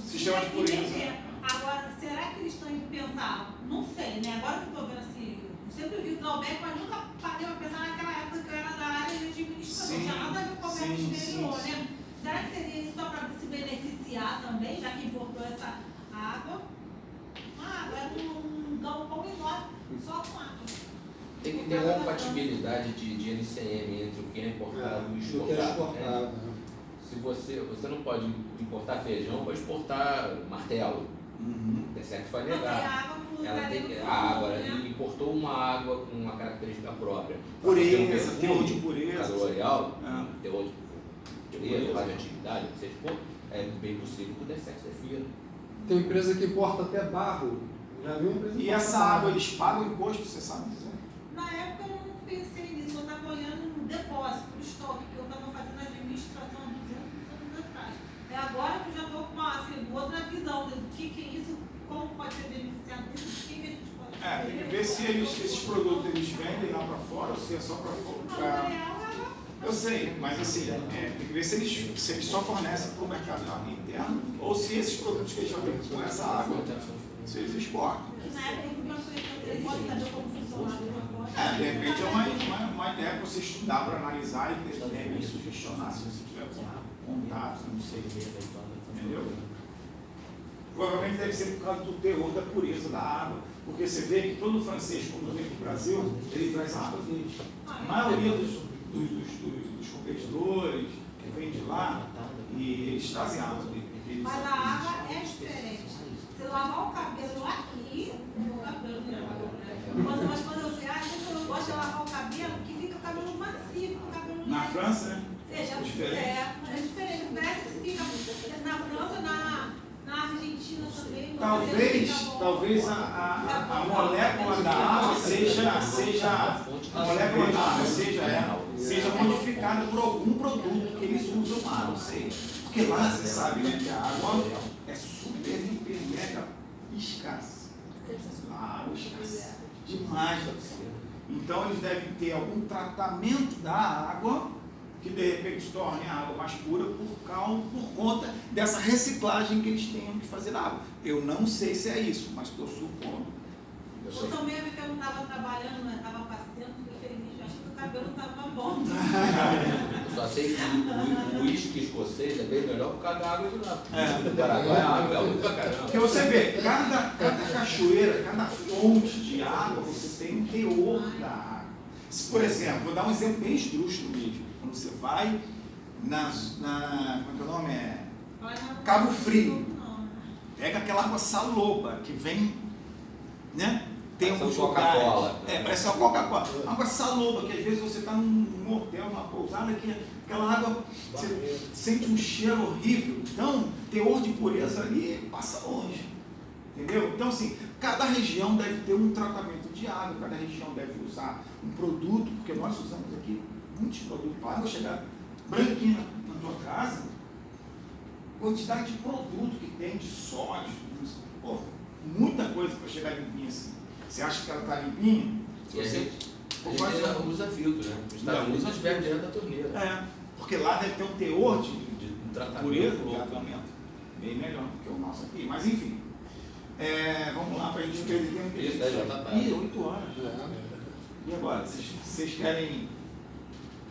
sistema de pureza. Agora, será que eles estão indo pensar? Não sei, né? Agora que eu estou vendo assim, eu sempre vi o drawback, mas nunca parei para pensar naquela época que eu era da área de administração. Tinha nada a ver com o comércio exterior, né? Será que seria isso só para se beneficiar também, já que importou essa água? Era um galpão enorme, só com água. Tem que ter uma compatibilidade de NCM entre o que é importado e o exportado. Se você não pode importar feijão, pode exportar martelo. É certo que vai negar. Ela tem a água, ele importou uma água com uma característica própria. Pureza, teor de pureza. A L'Oréal, teor de pureza, radioatividade, o que seja, é bem possível que o defeito é fino. Tem empresa que importa até barro. Já viu uma empresa? E essa água eles pagam imposto, você sabe dizer? Na época eu não pensei nisso, eu estava olhando no depósito, no estoque, que eu estava fazendo administração há 200 anos atrás. É agora que eu já estou com uma outra visão do que é isso, como pode ser beneficiado disso, o que a gente pode fazer. Tem que ver se esses produtos eles vendem lá para fora ou se é só para fora. Eu sei, mas assim, tem que ver se eles só fornecem para o mercado interno ou se esses produtos que eles vendem com essa água, se eles exportam. Na época eu pode saber como funciona. De repente é uma ideia para você estudar, para analisar e de repente sugestionar se você tiver contato, não sei. Entendeu? Provavelmente deve ser por causa do teor da pureza da água, porque você vê que todo francês, quando vem para o Brasil, ele traz a água dele. A maioria dos competidores que vem de lá, e eles trazem água dele. Mas a água é diferente. Você lavar o cabelo aqui, o cabelo mas quando eu viajo, eu gosto de lavar o cabelo, que fica o cabelo macio, o cabelo na França, né? É diferente. Parece que fica na França, na Argentina também. Talvez a molécula da água seja modificada por algum produto que eles usam lá, não sei. Porque lá você sabe, né, que a água é super, hiper, mega escassa. A água escassa demais da pessoa. Então eles devem ter algum tratamento da água que de repente torne a água mais pura por conta dessa reciclagem que eles tenham que fazer da água. Eu não sei se é isso, mas estou supondo. Outro mesmo que eu não estava trabalhando, estava passeando, fiquei feliz, acho que o cabelo estava bom. Eu só sei que o uísque escocês é bem melhor por causa da água de lá. Do Paraguai a água é ruim pra caramba. Porque você vê, cada cachoeira, cada fonte de água, você tem um teor da água. Se, por exemplo, vou dar um exemplo bem esdrúxulo mesmo. Quando você vai como é que é o nome? Cabo Frio. Pega aquela água saloba que vem, né? Tem alguns Coca-Cola. Parece uma Coca-Cola. Água saloba, que às vezes você está num hotel, numa pousada, que aquela água, você sente um cheiro horrível. Então, teor de pureza ali passa longe. Entendeu? Então, assim, cada região deve ter um tratamento de água, cada região deve usar um produto, porque nós usamos aqui muitos produtos. Para a água chegar branquinha na tua casa, quantidade de produto que tem, de sódio, pô, muita coisa para chegar limpinha assim. Você acha que ela está limpinha? E a gente usa filtro, né? Os Estados Unidos eles bebem direto da torneira. Porque lá deve ter um teor de tratamento, pureza, de tratamento bem melhor do que o nosso aqui. Mas enfim, vamos lá para a gente não perder tempo. Isso, já tá tarde. 8 horas. E agora? Vocês querem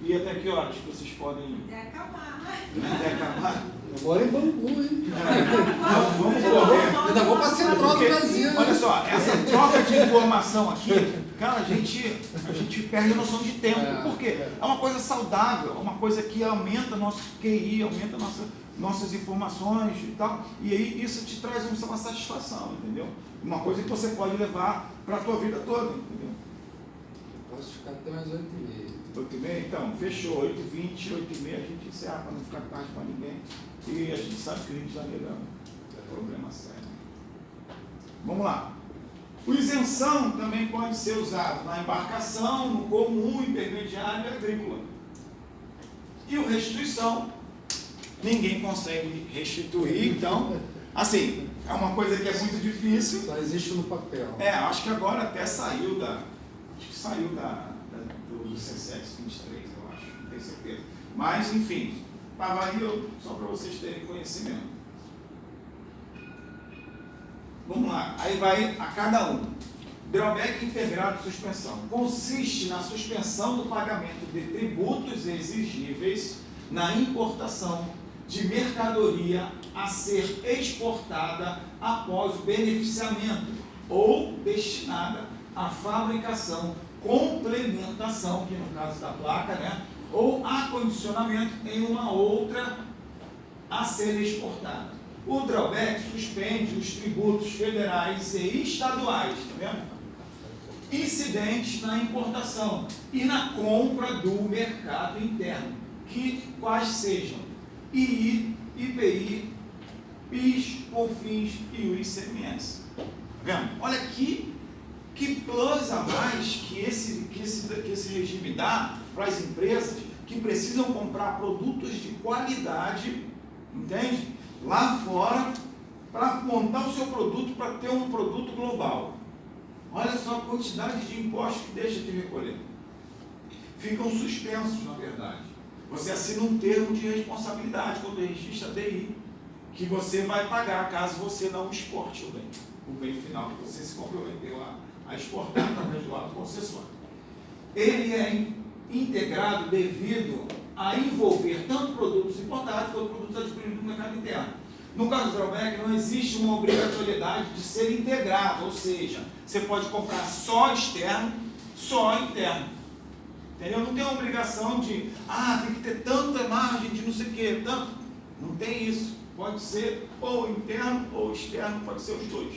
ir até que horas que vocês podem... Até acabar, né? Até acabar? Agora em Bangu, hein? Não, vamos correr. Ainda vou para Central do Brasil. Olha só, essa troca de informação aqui, cara, a gente perde a noção de tempo. Por quê? É uma coisa saudável, é uma coisa que aumenta nosso QI, aumenta nossas informações e tal. E aí isso te traz uma satisfação, entendeu? Uma coisa que você pode levar para a tua vida toda, entendeu? Posso ficar até umas 8h30. 8h30? Então, fechou. 8h20, 8h30 a gente encerra para não ficar tarde para ninguém. E a gente sabe que o Rio de Janeiro é um problema sério. Vamos lá. O isenção também pode ser usado na embarcação, no comum, intermediário e agrícola. E o restituição, ninguém consegue restituir, então, assim, é uma coisa que é muito difícil. Só existe no papel. Acho que agora até saiu do C7 23, eu acho, não tenho certeza. Mas, enfim, varia só para vocês terem conhecimento. Vamos lá, aí vai a cada um. Drawback integrado de suspensão. Consiste na suspensão do pagamento de tributos exigíveis na importação de mercadoria a ser exportada após o beneficiamento ou destinada à fabricação, complementação, que no caso da placa, né, ou acondicionamento em uma outra a ser exportada. O drawback suspende os tributos federais e estaduais, tá vendo? Incidentes na importação e na compra do mercado interno, quais sejam II, IPI, PIS, COFINS e o ICMS. Tá vendo? Olha aqui que plus a mais que esse regime dá para as empresas que precisam comprar produtos de qualidade, entende? Lá fora, para montar o seu produto, para ter um produto global. Olha só a quantidade de impostos que deixa de recolher. Ficam suspensos, na verdade. Você assina um termo de responsabilidade quando registra DI, que você vai pagar caso você não exporte o bem final que você se comprometeu a exportar através do ato concessório. Ele é integrado devido a envolver tanto produtos importados quanto produtos adquiridos no mercado interno. No caso do drawback, não existe uma obrigatoriedade de ser integrado, ou seja, você pode comprar só externo, só interno. Entendeu? Não tem a obrigação de, tem que ter tanta margem de não sei o quê, tanto. Não tem isso. Pode ser ou interno ou externo, pode ser os dois.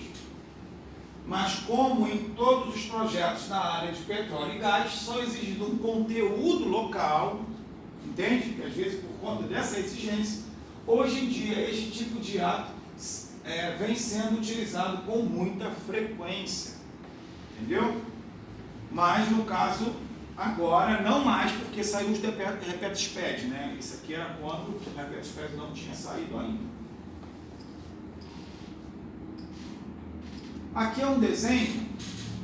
Mas como em todos os projetos na área de petróleo e gás, só exigido um conteúdo local, entende? E às vezes por conta dessa exigência, hoje em dia este tipo de ato vem sendo utilizado com muita frequência, entendeu? Mas no caso, agora não mais, porque saiu os Repet-Sped, né? Isso aqui era quando o Repet-Sped não tinha saído ainda. Aqui é um desenho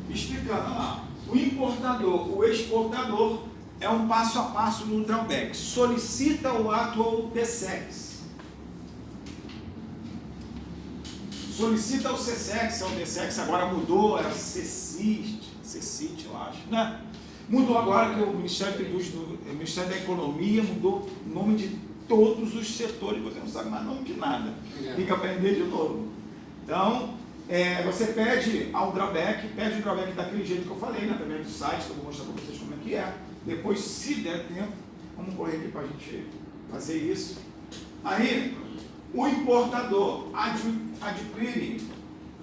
explicando, O importador, o exportador, é um passo a passo do drawback. Solicita o ato ou DSEX. Solicita o CSEX, o DSEX agora mudou, era CECIT, eu acho, né? Mudou agora que o Ministério da Economia mudou o nome de todos os setores, você não sabe mais nome de nada, tem que aprender de novo. Então, você pede o drawback daquele jeito que eu falei, né? Através do site, que eu vou mostrar para vocês como é que é. Depois, se der tempo, vamos correr aqui para a gente fazer isso. Aí, o importador adquire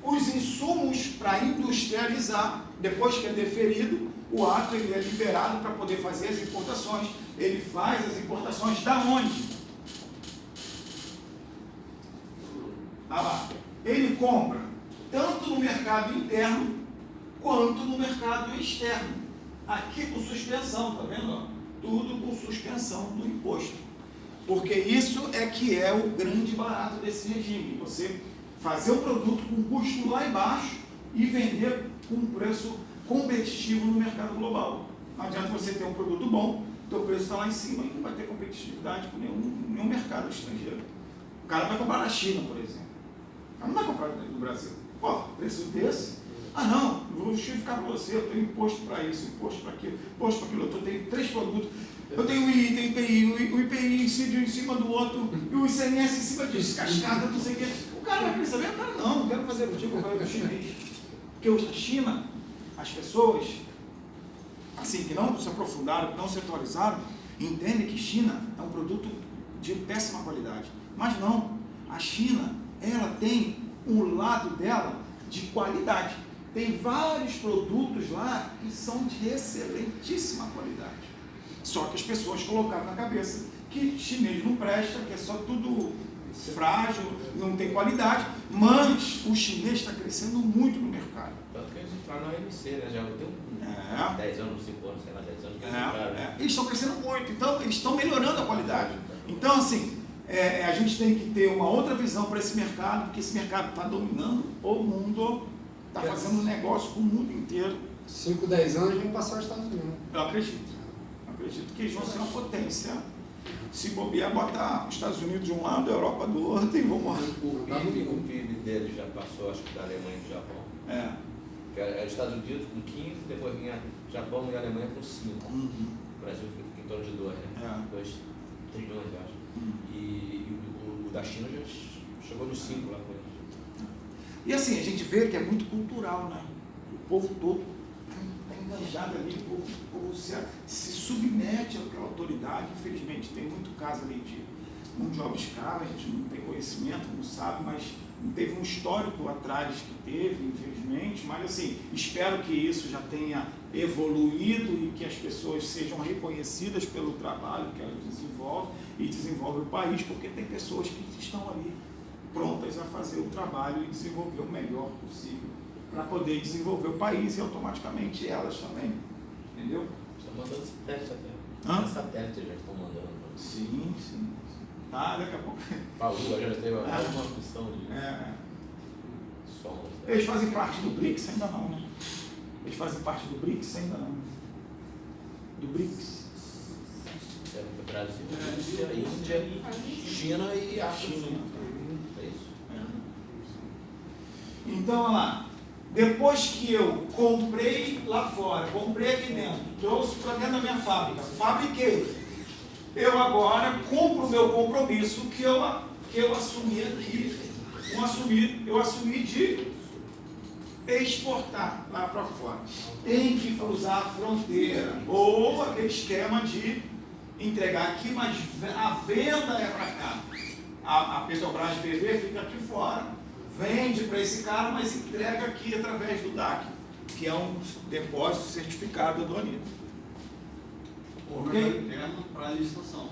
os insumos para industrializar. Depois que é deferido, o ato ele é liberado para poder fazer as importações. Ele faz as importações da onde? Ah lá. Ele compra tanto no mercado interno quanto no mercado externo. Aqui com suspensão, tá vendo? Tudo com suspensão do imposto. Porque isso é que é o grande barato desse regime. Você fazer um produto com custo lá embaixo e vender com um preço competitivo no mercado global. Não adianta você ter um produto bom, teu preço está lá em cima e não vai ter competitividade com nenhum mercado estrangeiro. O cara vai comprar na China, por exemplo. O cara não vai comprar no Brasil. Pô, preço desse? Ah não, vou justificar para você, eu tenho imposto para isso, imposto para aquilo, eu tenho 3 produtos. Eu tenho o IPI, o IPI incide em cima do outro, e o ICMS em cima disso, cascada, não sei o quê. O cara vai querer saber? O cara não quero fazer contigo, eu quero do chinês. Porque a China, as pessoas, assim, que não se aprofundaram, que não se atualizaram, entendem que China é um produto de péssima qualidade. Mas não, a China, ela tem um lado dela de qualidade. Tem vários produtos lá que são de excelentíssima qualidade. Só que as pessoas colocaram na cabeça que chinês não presta, que é só tudo frágil, não tem qualidade, mas o chinês está crescendo muito no mercado. Tanto que eles entraram na OMC, né? Já tem 10 anos, 5 anos, sei lá, 10 anos que eles entraram. Eles estão crescendo muito, então eles estão melhorando a qualidade. Então, assim, a gente tem que ter uma outra visão para esse mercado, porque esse mercado está dominando o mundo, está fazendo negócio com o mundo inteiro. 5, 10 anos vão passar os Estados Unidos. Eu acredito que eles vão ser uma potência. Se bobear, botar os Estados Unidos de um lado, a Europa do outro e vamos lá. O PIB deles já passou, acho que da Alemanha e do Japão. Que era Estados Unidos com 15, depois vinha Japão e Alemanha com 5. O Brasil fica em torno de 2, né? 2 trilhões, eu acho. E o da China já chegou nos 5 lá com eles. E assim, a gente vê que é muito cultural, né? O povo todo está enganjado ali, o povo se submete àquela autoridade. Infelizmente, tem muito caso ali de mão de obra escrava, a gente não tem conhecimento, não sabe, mas teve um histórico atrás que teve, infelizmente, mas assim, espero que isso já tenha evoluído e que as pessoas sejam reconhecidas pelo trabalho que elas desenvolvem e desenvolvem o país, porque tem pessoas que estão ali prontas a fazer o trabalho e desenvolver o melhor possível para poder desenvolver o país e automaticamente elas também, entendeu? Estão mandando satélite até. Satélite já estão mandando. Sim. Daqui a pouco. A Lua já teve uma missão de sondas. Eles fazem parte do BRICS? Ainda não, né? Eles fazem parte do BRICS? Ainda não. Do BRICS? Brasil, Índia, China e África. É isso. Então, olha lá. Depois que eu comprei lá fora, comprei aqui dentro, trouxe para dentro da minha fábrica, fabriquei, eu agora cumpro o meu compromisso que eu assumi aqui, eu assumi de exportar lá para fora. Tem que cruzar a fronteira, ou aquele esquema de entregar aqui, mas a venda é para cá. A Petrobras BV fica aqui fora, vende para esse cara, mas entrega aqui através do DAC, que é um depósito certificado aduaneiro. Ou no mercado interno para licitação.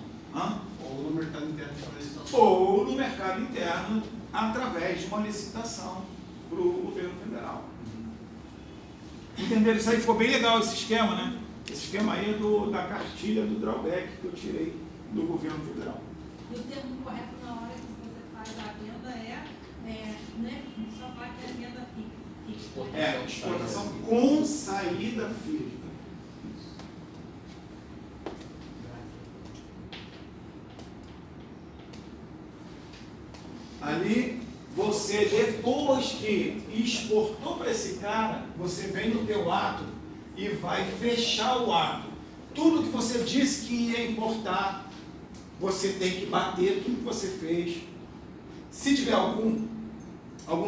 Ou no mercado interno para licitação. Ou no mercado interno, através de uma licitação para o governo federal. Entenderam? Isso aí ficou bem legal, esse esquema, né? Esse esquema aí é da cartilha do drawback que eu tirei do governo federal. E o termo correto na hora que você faz a venda não é só falar que é venda fixa. exportação com saída física. Ali, você, depois que exportou para esse cara, você vem no teu ato e vai fechar o ato. Tudo que você disse que ia importar, você tem que bater tudo que você fez. Se tiver algum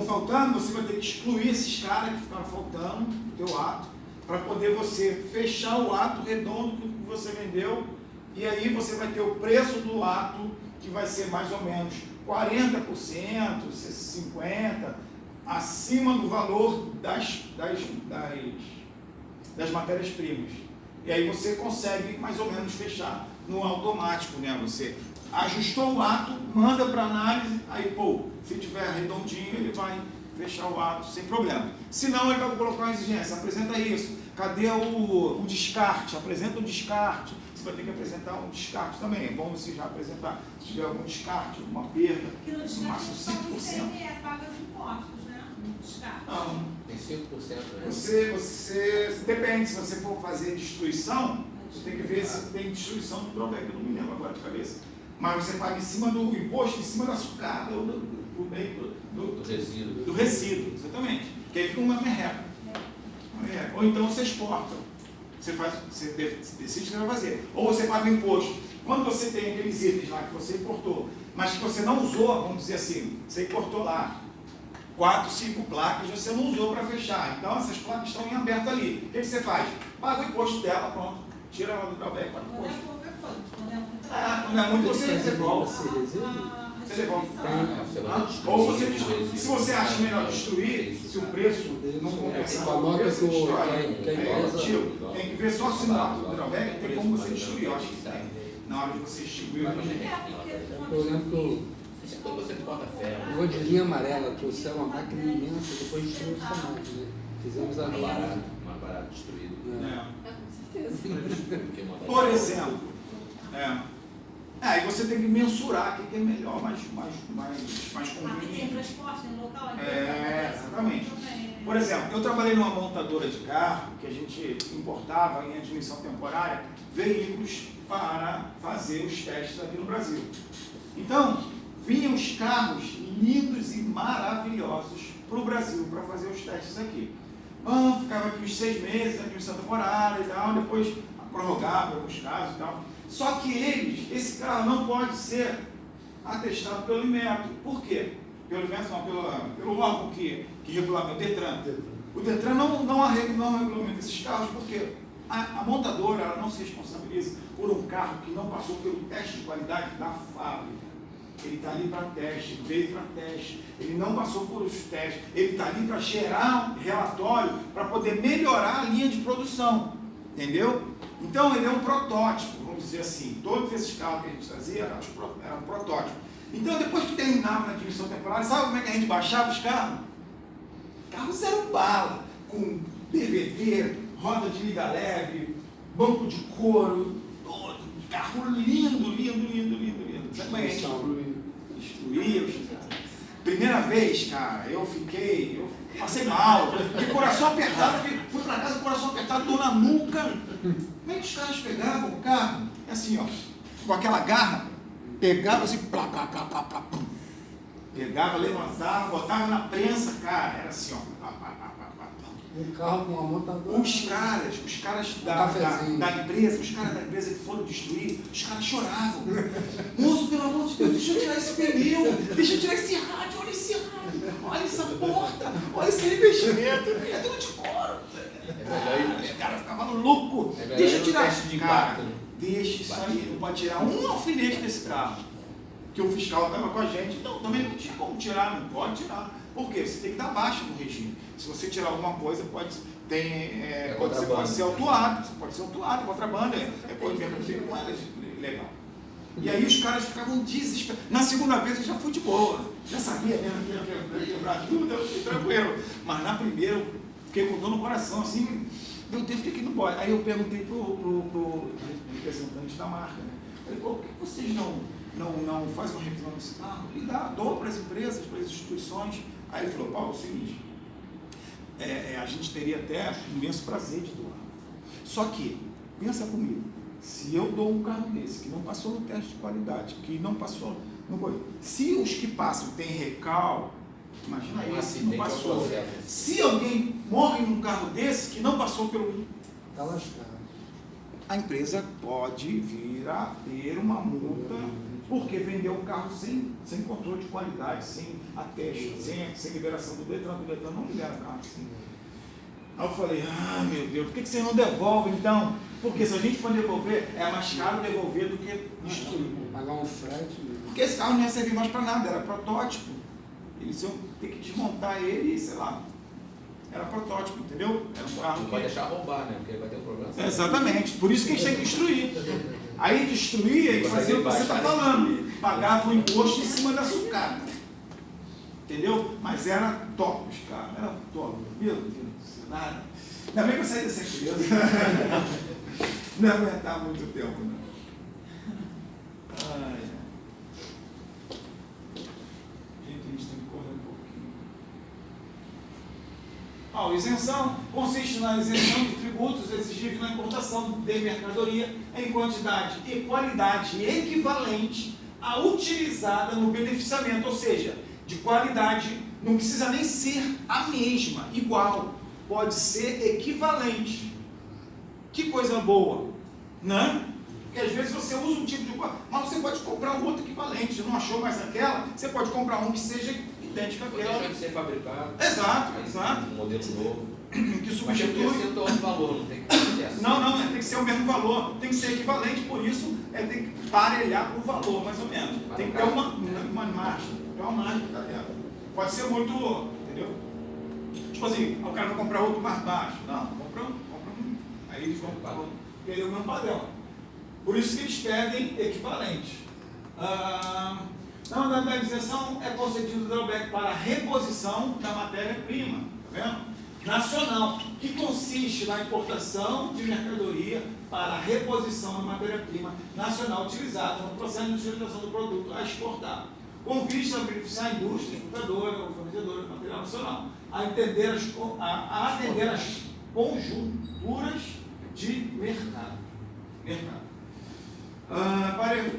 faltando, você vai ter que excluir esses caras que ficaram faltando no teu ato, para poder você fechar o ato redondo que você vendeu, e aí você vai ter o preço do ato, que vai ser mais ou menos 40%, 50%, acima do valor das matérias-primas. E aí você consegue mais ou menos fechar no automático, né? Você ajustou o ato, manda para análise, aí se tiver redondinho, ele vai fechar o ato sem problema. Se não, ele vai colocar uma exigência, apresenta isso. Cadê o descarte? Apresenta o descarte. Você vai ter que apresentar um descarte também. É bom você já apresentar, se tiver algum descarte, alguma perda, no máximo 5%. É paga de impostos, né? No descarte. Não. Tem 5%, né? Você depende, se você for fazer destruição, você tem que ver se tem destruição no drawback, eu não me lembro agora de cabeça. Mas você paga em cima do imposto, em cima da sucata, ou do resíduo. Do resíduo, exatamente. Que aí fica uma merreca. Ou então você exporta. Você decide o que vai fazer. Ou você paga o imposto. Quando você tem aqueles itens lá que você importou, mas que você não usou, vamos dizer assim, você importou lá 4, 5 placas, você não usou para fechar. Então essas placas estão em aberto ali. O que você faz? Paga o imposto dela, pronto. Tira ela do drawback, paga o imposto. Quando é muito, você devolve. Você devolve. Ou você destrói. Se você acha melhor destruir, se o preço não compensar o preço, você destrói. Tem que ver só se no ato do drawback tem como você destruir. Eu acho que tem. Na hora de você extinguir o Eu lembro Quando você bota ferro. que o de amarela trouxeram uma máquina imensa, depois destruiu essa máquina. Fizemos a Mais barato destruído. Por exemplo, aí você tem que mensurar o que é melhor, mais conveniente. Tem transporte no local? Exatamente. Por exemplo, eu trabalhei numa montadora de carro que a gente importava em admissão temporária veículos para fazer os testes aqui no Brasil. Então, vinham os carros lindos e maravilhosos para o Brasil para fazer os testes aqui. Ficava aqui uns 6 meses, admissão temporária e tal, depois prorrogava alguns casos e tal. Só que esse carro não pode ser atestado pelo Inmetro. Por quê? Pelo Inmetro não, pelo órgão que regulamenta, o Detran. O Detran não regulamenta esses carros porque a montadora ela não se responsabiliza por um carro que não passou pelo teste de qualidade da fábrica. Ele está ali para teste, veio para teste, ele não passou por os testes, ele está ali para gerar um relatório para poder melhorar a linha de produção, entendeu? Então ele é um protótipo, vamos dizer assim, todos esses carros que a gente trazia eram um protótipo. Então depois que terminava na admissão temporária, sabe como é que a gente baixava os carros? Carros eram bala, com DVD, roda de liga leve, banco de couro, todo, carro lindo. Sabe como é que a gente destruía? Primeira vez, cara, eu passei mal, de coração apertado, fui para casa com o coração apertado, dor na nuca. Como é que os caras pegavam o carro? É assim, ó, com aquela garra, pegava assim, plá, pum. Pegava, levantava, botava na prensa, cara, era assim, ó. Um carro com uma montadora. Os caras da empresa, os caras da empresa que foram destruir, os caras choravam. Moço, pelo amor de Deus, deixa eu tirar esse pneu, deixa eu tirar esse rádio, olha esse rádio, olha essa porta, olha esse revestimento, é tudo de couro. O cara ficava louco, deixa eu tirar esse cara, deixa isso aí, não pode tirar um alfinete desse carro. Que o fiscal estava com a gente, então também não tinha como tirar, não pode tirar. Por quê? Você tem que dar baixa no regime. Se você tirar alguma coisa, pode ser autuado, você pode ser autuado, contrabando, não é legal. E aí os caras ficavam desesperados. Na segunda vez eu já fui de boa, já sabia mesmo que ia quebrar tudo, eu fiquei tranquilo. Mas na primeira eu fiquei com dor no coração, assim, meu Deus, por que não pode? Aí eu perguntei pro representante da marca, né? Eu falei, por que vocês não fazem uma revisão desse carro e dou para as empresas, para as instituições? Aí ele falou, Paulo, é o seguinte, a gente teria até imenso prazer de doar. Só que, pensa comigo, se eu dou um carro desse, que não passou no teste de qualidade, que não passou, se os que passam têm recal, imagina esse que não passou. Se alguém morre num carro desse, que não passou pelo... Está lascado. A empresa pode vir a ter uma multa, porque vendeu um carro sem controle de qualidade, sem ateste, sem liberação do Detran. O Detran não libera carro assim. Aí eu falei, meu Deus, por que vocês não devolvem então? Porque se a gente for devolver, é mais caro devolver do que destruir. Pagar um frete. Porque esse carro não ia servir mais para nada, era protótipo. Eles iam ter que desmontar ele, sei lá. Era protótipo, entendeu? Era um carro. Não pode deixar roubar, né? Porque vai ter um problema. Exatamente, por isso que a gente tem que destruir. Aí destruía e fazia o que você está falando. Pagava o imposto em cima da sucata. Entendeu? Mas era top os carros, era top. Meu Deus do céu, nada. Ainda bem que eu saí dessa empresa. Não ia aguentar muito tempo, não. Ai, gente, a gente tem que correr um pouquinho. Isenção consiste na isenção de tributos exigíveis na importação de mercadoria em quantidade e qualidade equivalente à utilizada no beneficiamento, ou seja, de qualidade, não precisa nem ser a mesma, igual, pode ser equivalente. Que coisa boa, né? Porque às vezes você usa um tipo de coisa, mas você pode comprar um outro equivalente, você não achou mais aquela, você pode comprar um que seja idêntico àquela. Deixa de ser fabricado. Exato. Um modelo novo. Que substitui. Mas tem que ter outro valor, não tem que ser assim. Não, tem que ser o mesmo valor, tem que ser equivalente, por isso tem que parelhar o valor, mais ou menos. Tem que ter uma margem, tá dentro. Pode ser muito, entendeu? Tipo assim, o cara vai comprar outro mais baixo. Não, compra um. Aí eles vão querer o mesmo padrão. Por isso que eles pedem equivalente. Na isenção é concedido o drawback para reposição da matéria-prima, tá vendo? Nacional, que consiste na importação de mercadoria para reposição da matéria-prima nacional utilizada no processo de industrialização do produto a exportar, com vista a beneficiar a indústria, exportadora ou fornecedora de material nacional, a atender as conjunturas de mercado.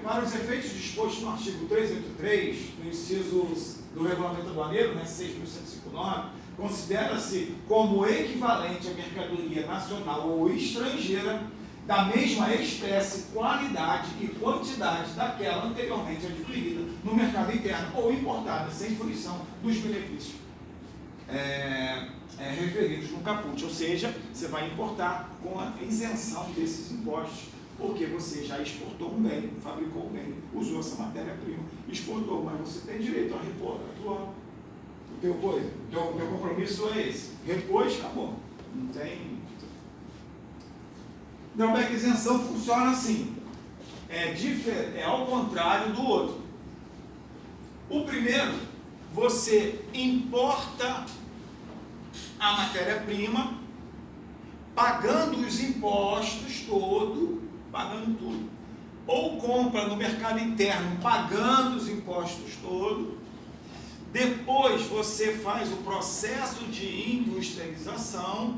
Para os efeitos dispostos no artigo 383, no inciso do Regulamento Aduaneiro, né, 6.159, considera-se como equivalente à mercadoria nacional ou estrangeira da mesma espécie, qualidade e quantidade daquela anteriormente adquirida no mercado interno ou importada sem fruição dos benefícios referidos no caput. Ou seja, você vai importar com a isenção desses impostos, porque você já exportou um bem, fabricou um bem, usou essa matéria-prima, exportou, mas você tem direito a repor a tua. O teu compromisso é esse. Repôs, acabou. Não tem. Drawback isenção funciona assim. É ao contrário do outro. O primeiro, você importa a matéria-prima, pagando os impostos pagando tudo. Ou compra no mercado interno, pagando os impostos todos. Depois você faz o processo de industrialização,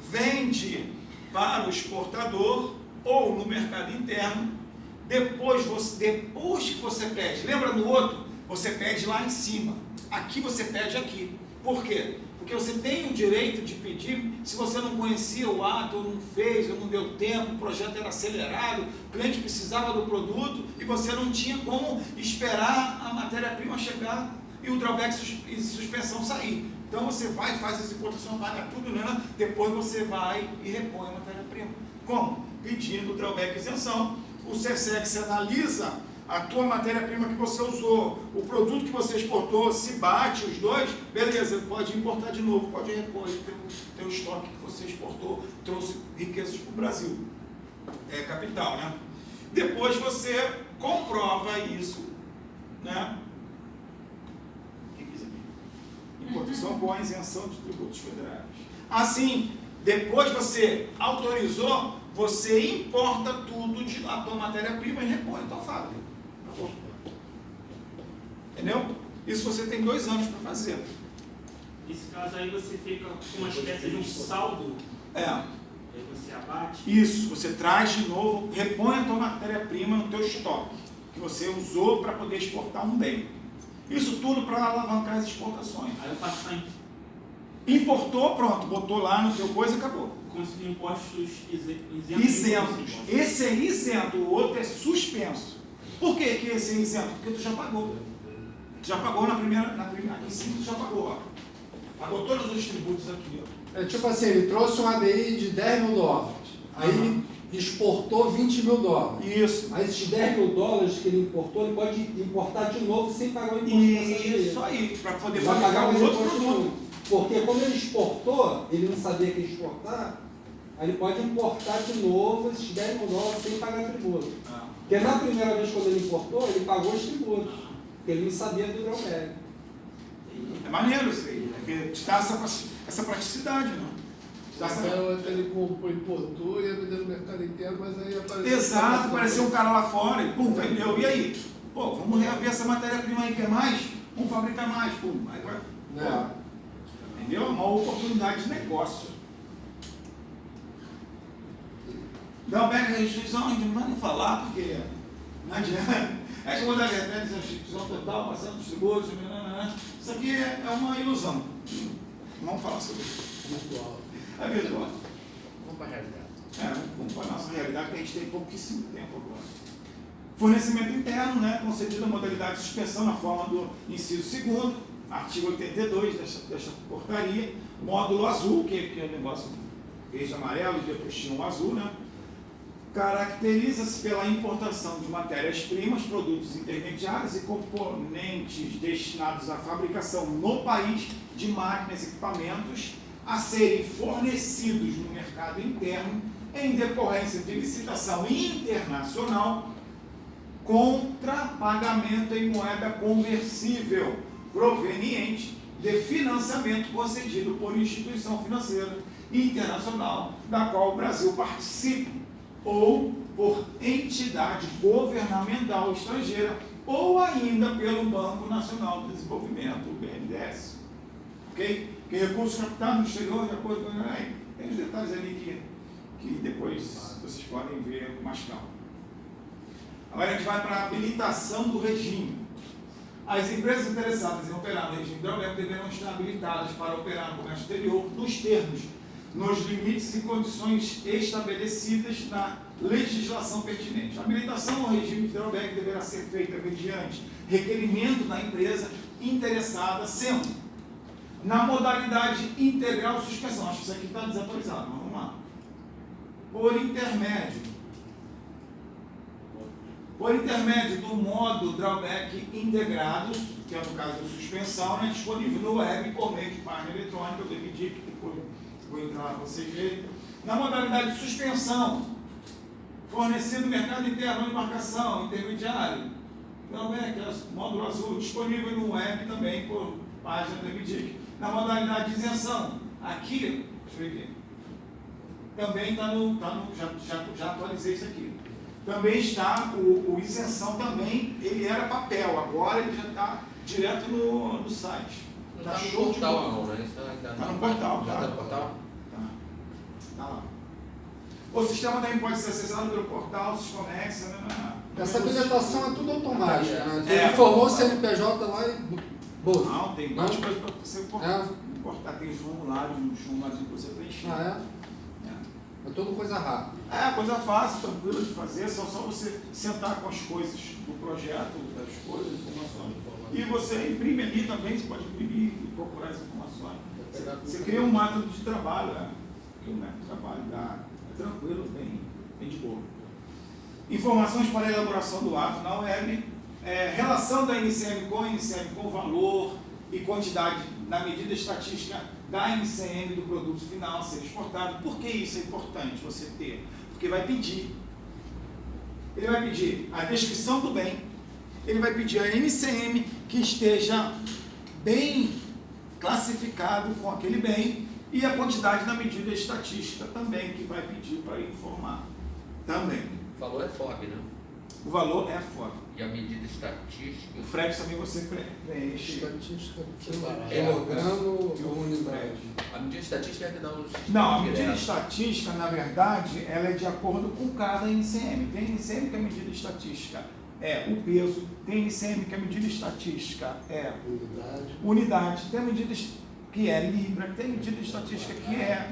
vende para o exportador ou no mercado interno. Depois que você pede, lembra no outro? Você pede lá em cima. Aqui você pede aqui. Por quê? Porque você tem o direito de pedir, se você não conhecia o ato, ou não fez, ou não deu tempo, o projeto era acelerado, o cliente precisava do produto e você não tinha como esperar a matéria-prima chegar e o drawback e suspensão sair. Então você vai, faz as importações, paga tudo, né? Depois você vai e repõe a matéria-prima. Como? Pedindo o drawback isenção. O CSEX analisa a tua matéria-prima que você usou, o produto que você exportou, se bate os dois, beleza, pode importar de novo, pode repor o teu estoque que você exportou, trouxe riquezas para o Brasil. É capital, né? Depois você comprova isso, né? Importação com a isenção de tributos federais. Assim, depois você autorizou, você importa tudo de a tua matéria-prima e repõe a tua fábrica. Entendeu? Isso você tem 2 anos para fazer. Nesse caso aí você fica com uma espécie de um saldo. Aí você abate. Isso, você traz de novo, repõe a tua matéria-prima no teu estoque, que você usou para poder exportar um bem. Isso tudo para alavancar as exportações. Aí eu faço a Importou, pronto, botou lá no teu coisa e acabou. com impostos isentos. Isentos. Esse é isento, o outro é suspenso. Por que esse é isento? Porque tu já pagou. Tu já pagou na primeira aqui em cima tu já pagou, ó. Pagou todos os tributos aqui, ó. É tipo assim, ele trouxe um ADI de 10 mil dólares. Aí ele exportou 20 mil dólares. Isso. Aí esses 10 mil dólares que ele importou, ele pode importar de novo sem pagar o imposto. Isso aí, para poder vai pagar o o outro imposto de produto. novo. Porque quando ele exportou, ele não sabia que ia exportar, aí ele pode importar de novo esses 10 mil dólares sem pagar tributo. Porque na primeira vez quando ele importou, ele pagou os tributos. Porque ele não sabia do hidromel. É maneiro isso aí, porque te dá essa praticidade, não? Ele importou e ia vender no mercado inteiro, mas aí apareceu. Exato, apareceu um cara lá fora e pum, vendeu. E aí? Pô, vamos reaver essa matéria-prima aí, quer mais? Vamos fabricar mais, pum. Aí vai. Entendeu? Uma oportunidade de negócio. Não pega a restrição, a gente não vai nem falar, porque não adianta. É que quando a verdade diz a restrição total, passando dos tributos, isso aqui é uma ilusão. Vamos falar sobre isso. Virtual. É virtual. Vamos para a realidade. Vamos para a nossa realidade, que a gente tem pouquíssimo tempo agora. Fornecimento interno, né, concedido a modalidade de suspensão na forma do inciso 2º, artigo 82 desta portaria, módulo azul, que é o negócio verde amarelo e depois tinha um azul, né? Caracteriza-se pela importação de matérias-primas, produtos intermediários e componentes destinados à fabricação no país de máquinas e equipamentos a serem fornecidos no mercado interno em decorrência de licitação internacional contra pagamento em moeda conversível proveniente de financiamento concedido por instituição financeira internacional da qual o Brasil participe ou por entidade governamental estrangeira ou ainda pelo Banco Nacional de Desenvolvimento, o BNDES. Ok? Que recursos captados no exterior, de acordo com... Tem os detalhes ali que depois vocês podem ver com mais calma. Agora a gente vai para a habilitação do regime. As empresas interessadas em operar no regime hidrelétrico deverão estar habilitadas para operar no comércio exterior nos termos, nos limites e condições estabelecidas na legislação pertinente. A habilitação ao regime hidrelétrico deverá ser feita mediante requerimento da empresa interessada, sendo na modalidade integral de suspensão. Acho que isso aqui está desatualizado, mas vamos lá. Por intermédio do modo drawback integrado, que é no caso da suspensão, né, disponível no web por meio de página eletrônica, do MDIC, que depois vou entrar lá para vocês verem. Na modalidade de suspensão, fornecido no mercado interno, embarcação, intermediário, drawback, módulo azul, disponível no web também por página do MDIC. Na modalidade de isenção, aqui, deixa eu ver aqui, também já atualizei isso aqui. Também está, o isenção também, ele era papel, agora ele já está direto no site. Está no portal não, né? Está no portal, tá? Está no portal? Tá lá. O sistema também pode ser acessado pelo portal, se conexa, né? Essa habilitação é tudo automático, né? Você É, informou o CNPJ lá e... Boa. Não, tem Não? muitas coisas para você importar. Tem os formulários que você preenche. É tudo coisa rápida. É, coisa fácil, tranquila de fazer, só você sentar com as coisas do projeto, das coisas, informações. E você imprime ali também, você pode imprimir e procurar as informações. Você cria um método de trabalho, né? Cria um método de trabalho, é tranquilo, bem de boa. Informações para a elaboração do ato na web, relação da NCM com valor e quantidade na medida estatística da NCM do produto final a ser exportado. Por que isso é importante você ter? Porque vai pedir. Ele vai pedir a descrição do bem, ele vai pedir a NCM que esteja bem classificado com aquele bem e a quantidade na medida estatística também que vai pedir para informar. Também. Falou é FOB, né? O valor é fora. E a medida estatística? O frete também você preenche. Estatística, É, quilograma ou unidade? A medida estatística é que dá um sistema Não, a medida direto. estatística, na verdade, ela é de acordo com cada NCM. Tem NCM que a medida estatística é o peso, tem NCM que a medida estatística é unidade, tem a medida que é libra, tem a medida estatística que é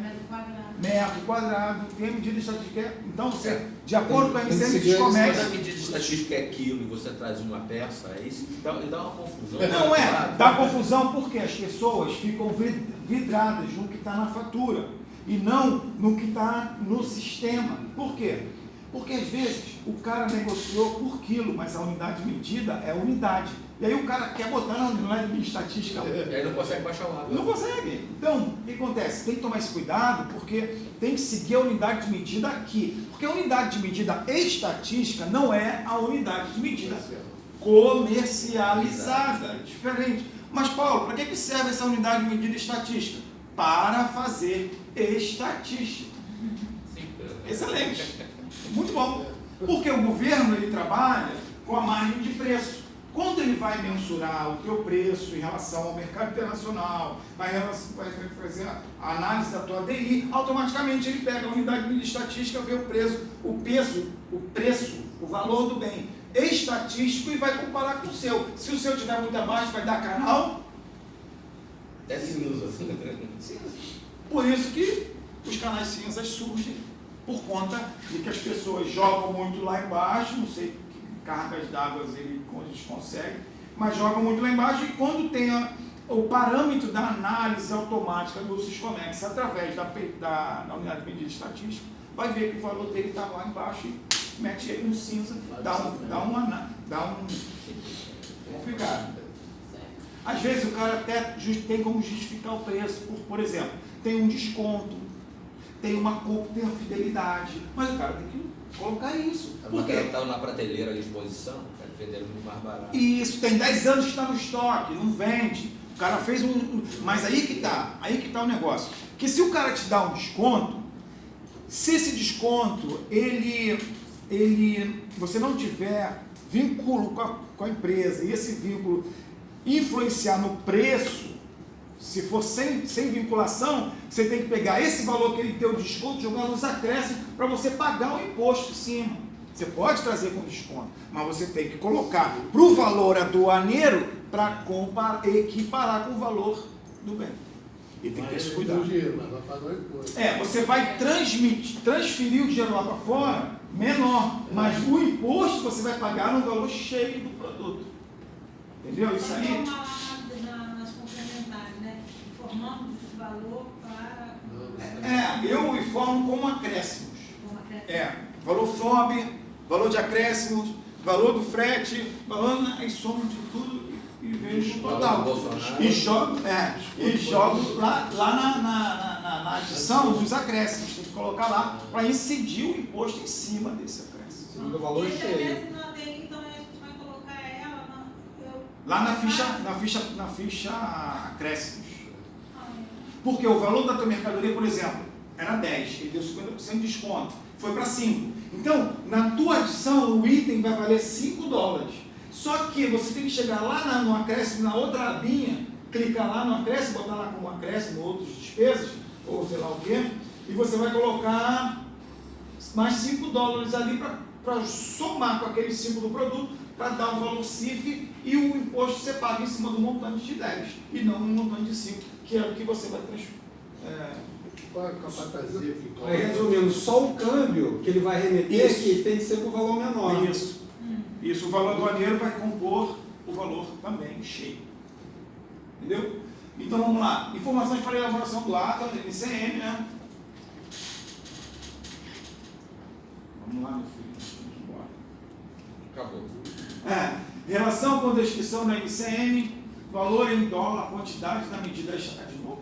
metro quadrado, tem a medida estatística que é... Então, você, de acordo com a NCM, você Quando começa... a medida estatística é quilo e você traz uma peça, aí dá uma confusão. Não é, dá confusão porque as pessoas ficam vidradas no que está na fatura e não no que está no sistema. Por quê? Porque às vezes o cara negociou por quilo, mas a unidade medida é unidade. E aí o cara quer botar na unidade estatística. E aí não consegue baixar o lado. Não consegue. Então, o que acontece? Tem que tomar esse cuidado porque tem que seguir a unidade de medida aqui. Porque a unidade de medida estatística não é a unidade de medida comercializada. É diferente. Mas, Paulo, para que serve essa unidade de medida estatística? Para fazer estatística. Excelente. Muito bom. Porque o governo ele trabalha com a margem de preço. Quando ele vai mensurar o teu preço em relação ao mercado internacional, vai fazer a análise da tua DI, automaticamente ele pega a unidade de estatística, vê o valor do bem estatístico e vai comparar com o seu. Se o seu estiver muito abaixo, vai dar canal. É cinza. Por isso que os canais cinzas surgem, por conta de que as pessoas jogam muito lá embaixo, não sei que cargas d'água eles conseguem, mas jogam muito lá embaixo e quando tem o parâmetro da análise automática do Syscomex através da unidade de medida estatística, vai ver que o valor dele está lá embaixo e mete ele no cinza, dá um complicado. Às vezes o cara até tem como justificar o preço, por exemplo, tem um desconto, tem uma fidelidade, mas o cara tem que colocar isso. Porque está na prateleira de exposição, está vendendo muito mais barato. Isso, tem 10 anos que está no estoque, não vende. O cara fez mas aí que está o negócio. Que se o cara te dá um desconto, se esse desconto, você não tiver vínculo com a empresa, e esse vínculo influenciar no preço, se for sem vinculação, você tem que pegar esse valor que ele deu de desconto e jogar nos acréscimos para você pagar o imposto em cima. Você pode trazer com desconto, mas você tem que colocar para o valor aduaneiro para equiparar com o valor do bem. E tem que ter esse cuidado. Você vai transferir o dinheiro lá para fora menor, mas o imposto você vai pagar no valor cheio do produto. Entendeu? Isso aí. Formamos esse valor para... Eu informo como acréscimos. Valor FOB, valor de acréscimos, valor do frete, aí somo de tudo e vejo o total. E jogo lá na adição dos acréscimos. Tem que colocar lá para incidir o imposto em cima desse acréscimo. O valor cheio. Então a gente vai colocar ela lá na ficha acréscimos. Porque o valor da tua mercadoria, por exemplo, era 10, ele deu 50% de desconto, foi para 5. Então, na tua adição, o item vai valer $5. Só que você tem que chegar lá no acréscimo, na outra abinha, clicar lá no acréscimo, botar lá como acréscimo outras despesas, ou sei lá o quê, e você vai colocar mais $5 ali para somar com aquele 5 do produto, para dar o valor CIF e o imposto você paga em cima do montante de 10 e não no montante de 5, que é o que você vai transferir. Resumindo, só o câmbio que ele vai remeter que tem que ser com o valor menor. Isso. O valor aduaneiro vai compor o valor também cheio. Entendeu? Então vamos lá. Informações para elaboração do ato, NCM, né? Vamos lá, meu filho. Vamos embora. Acabou. Relação com descrição da NCM, valor em dólar, quantidade da medida de novo.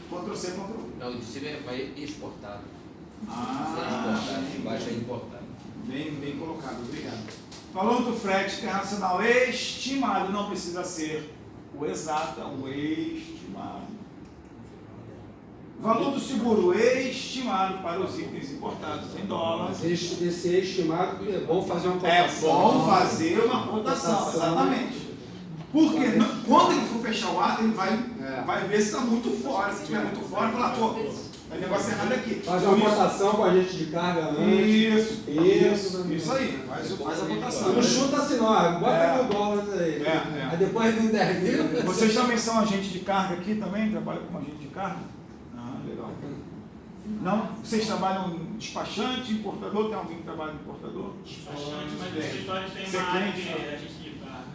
Ctrl+C, Ctrl+V. Não, de cima vai exportado. Embaixo é importado. Bem colocado, obrigado. Valor do frete internacional estimado, não precisa ser o exato, é o estimado. Valor do seguro estimado para os itens importados em dólares. Mas esse estimado é bom fazer uma cotação. É bom fazer uma cotação, exatamente. Porque quando ele for fechar o ato, ele vai ver se está muito fora. Se estiver muito fora, falar, pô, o negócio errado aqui. Faz uma cotação com a gente de carga antes. Isso aí. Faz a cotação. Não chuta assim, não. Bota $1.000 aí. Aí depois vem 10 mil. Vocês também são agentes de carga aqui também? Trabalham como agente de carga? Ah, legal. Não? Vocês trabalham em despachante, importador? Tem alguém que trabalha em importador? Despachante, mas no escritório tem uma área de agente de carga.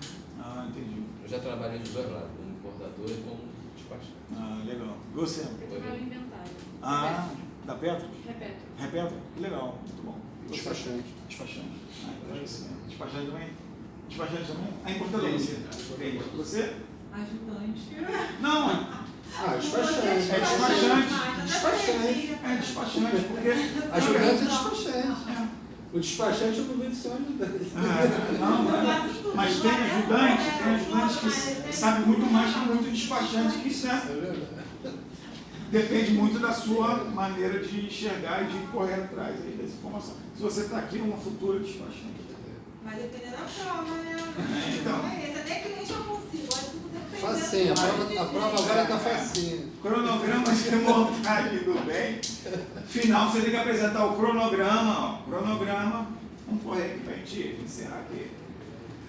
Ah, entendi. Eu já trabalhei dos dois lados, como importador e como despachante. Ah, legal. E você? Eu trabalho em inventário. Ah, da Petro? Repete. Repetro? Legal, muito bom. Despachante. Despachante. Ah, então é isso mesmo. Despachante também? Despachante também? Ah, importador. Você? Ajudante. Não, Despachante. é despachante. Despachante. É despachante, porque... Ajudante é despachante. O despachante eu não vejo ser um ajudante. Não, mas tem ajudante que sabe muito mais que muito despachante que isso, né? Depende muito da sua maneira de enxergar e de correr atrás aí dessa informação. Se você está aqui, uma futura despachante. Vai depender da prova, né? Então. Até cliente eu consigo, vai tudo depender. Facinho, a prova agora está facinho. Cronograma de montagem do bem. Final, você tem que apresentar o cronograma. Ó. Cronograma. Vamos correr aqui para a gente encerrar aqui.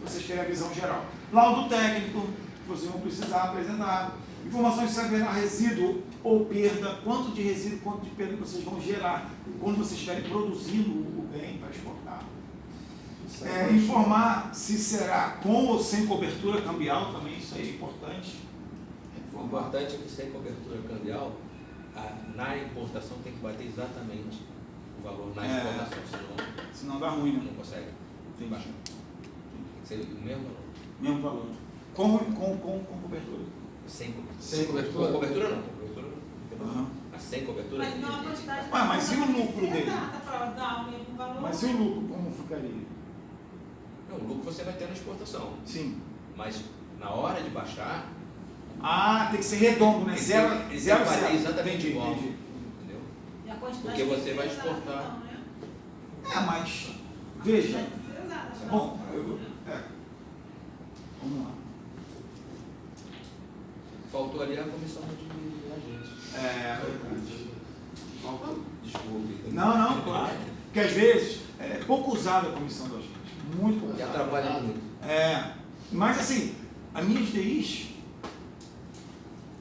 Vocês terem a visão geral. Laudo técnico, vocês vão precisar apresentar. Informações sobre haverá resíduo ou perda, quanto de resíduo, quanto de perda que vocês vão gerar quando vocês estiverem produzindo o bem para exportar. Informar se será com ou sem cobertura cambial, também isso aí é importante. O importante é que sem cobertura cambial, na importação tem que bater exatamente o valor na importação, senão dá ruim, né? Não consegue. Tem Tem que ser o mesmo valor. Mesmo valor. Com cobertura. Sem cobertura. Sem cobertura? Com cobertura não. Cobertura não. Uhum. Mas sem cobertura. Mas não a quantidade. Mas e o lucro dele? Exata para dar o mesmo valor. Mas e o lucro como ficaria? Não, o lucro você vai ter na exportação. Sim. Mas na hora de baixar. Tem que ser redondo, né? Zero, bater exatamente igual. Entendi. Entendeu? E a quantidade Porque você tem que vai ser exportar. exata, então, né? Mas veja. Tem que ser exata, Bom, vamos lá. Faltou ali a comissão de agentes. Verdade. Faltou. Desculpe. Não, claro. Porque às vezes é pouco usada a comissão da gente. Muito pouco E usada. atrapalha muito. Mas assim, as minhas DIs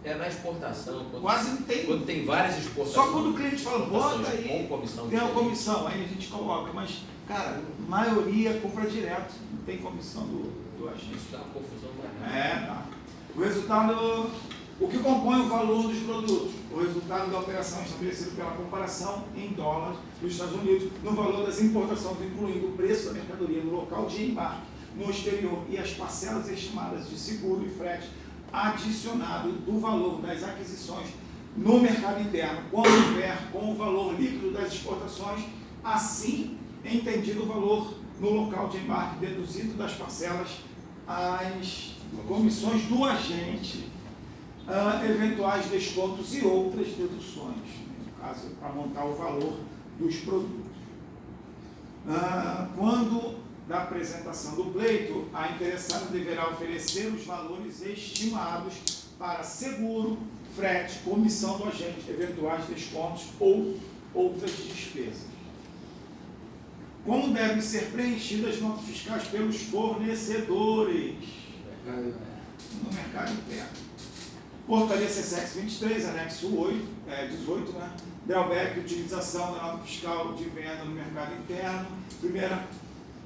Na exportação, quase não tem. quando tem várias exportações. Só quando o cliente fala, bota aí, com comissão tem uma diferente. comissão, aí a gente coloca. Mas, cara, a maioria compra direto. Não tem comissão do agente. Isso dá uma confusão danada. Tá. O resultado, o que compõe o valor dos produtos? O resultado da operação estabelecido pela comparação em dólares dos Estados Unidos no valor das importações, incluindo o preço da mercadoria no local de embarque, no exterior e as parcelas estimadas de seguro e frete adicionado do valor das aquisições no mercado interno, quando houver com o valor líquido das exportações, assim entendido o valor no local de embarque deduzido das parcelas as comissões do agente, eventuais descontos e outras deduções, no caso, para montar o valor dos produtos. Quando da apresentação do pleito, a interessada deverá oferecer os valores estimados para seguro, frete, comissão do agente, eventuais descontos ou outras despesas. Como devem ser preenchidas as notas fiscais pelos fornecedores no mercado interno. Portaria CSEX 23, anexo 18, né? Drawback, utilização da nota fiscal de venda no mercado interno. Primeira,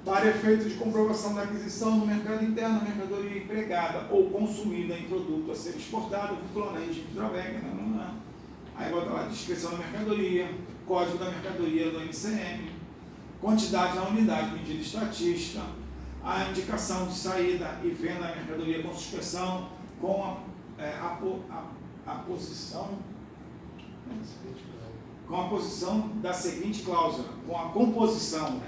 para efeito de comprovação da aquisição no mercado interno, a mercadoria empregada ou consumida em produto a ser exportado, vinculando a regime de drawback. Aí bota lá a descrição da mercadoria, código da mercadoria do NCM, quantidade na unidade, medida estatística, a indicação de saída e venda da mercadoria com suspensão, com a posição da seguinte cláusula, com a composição,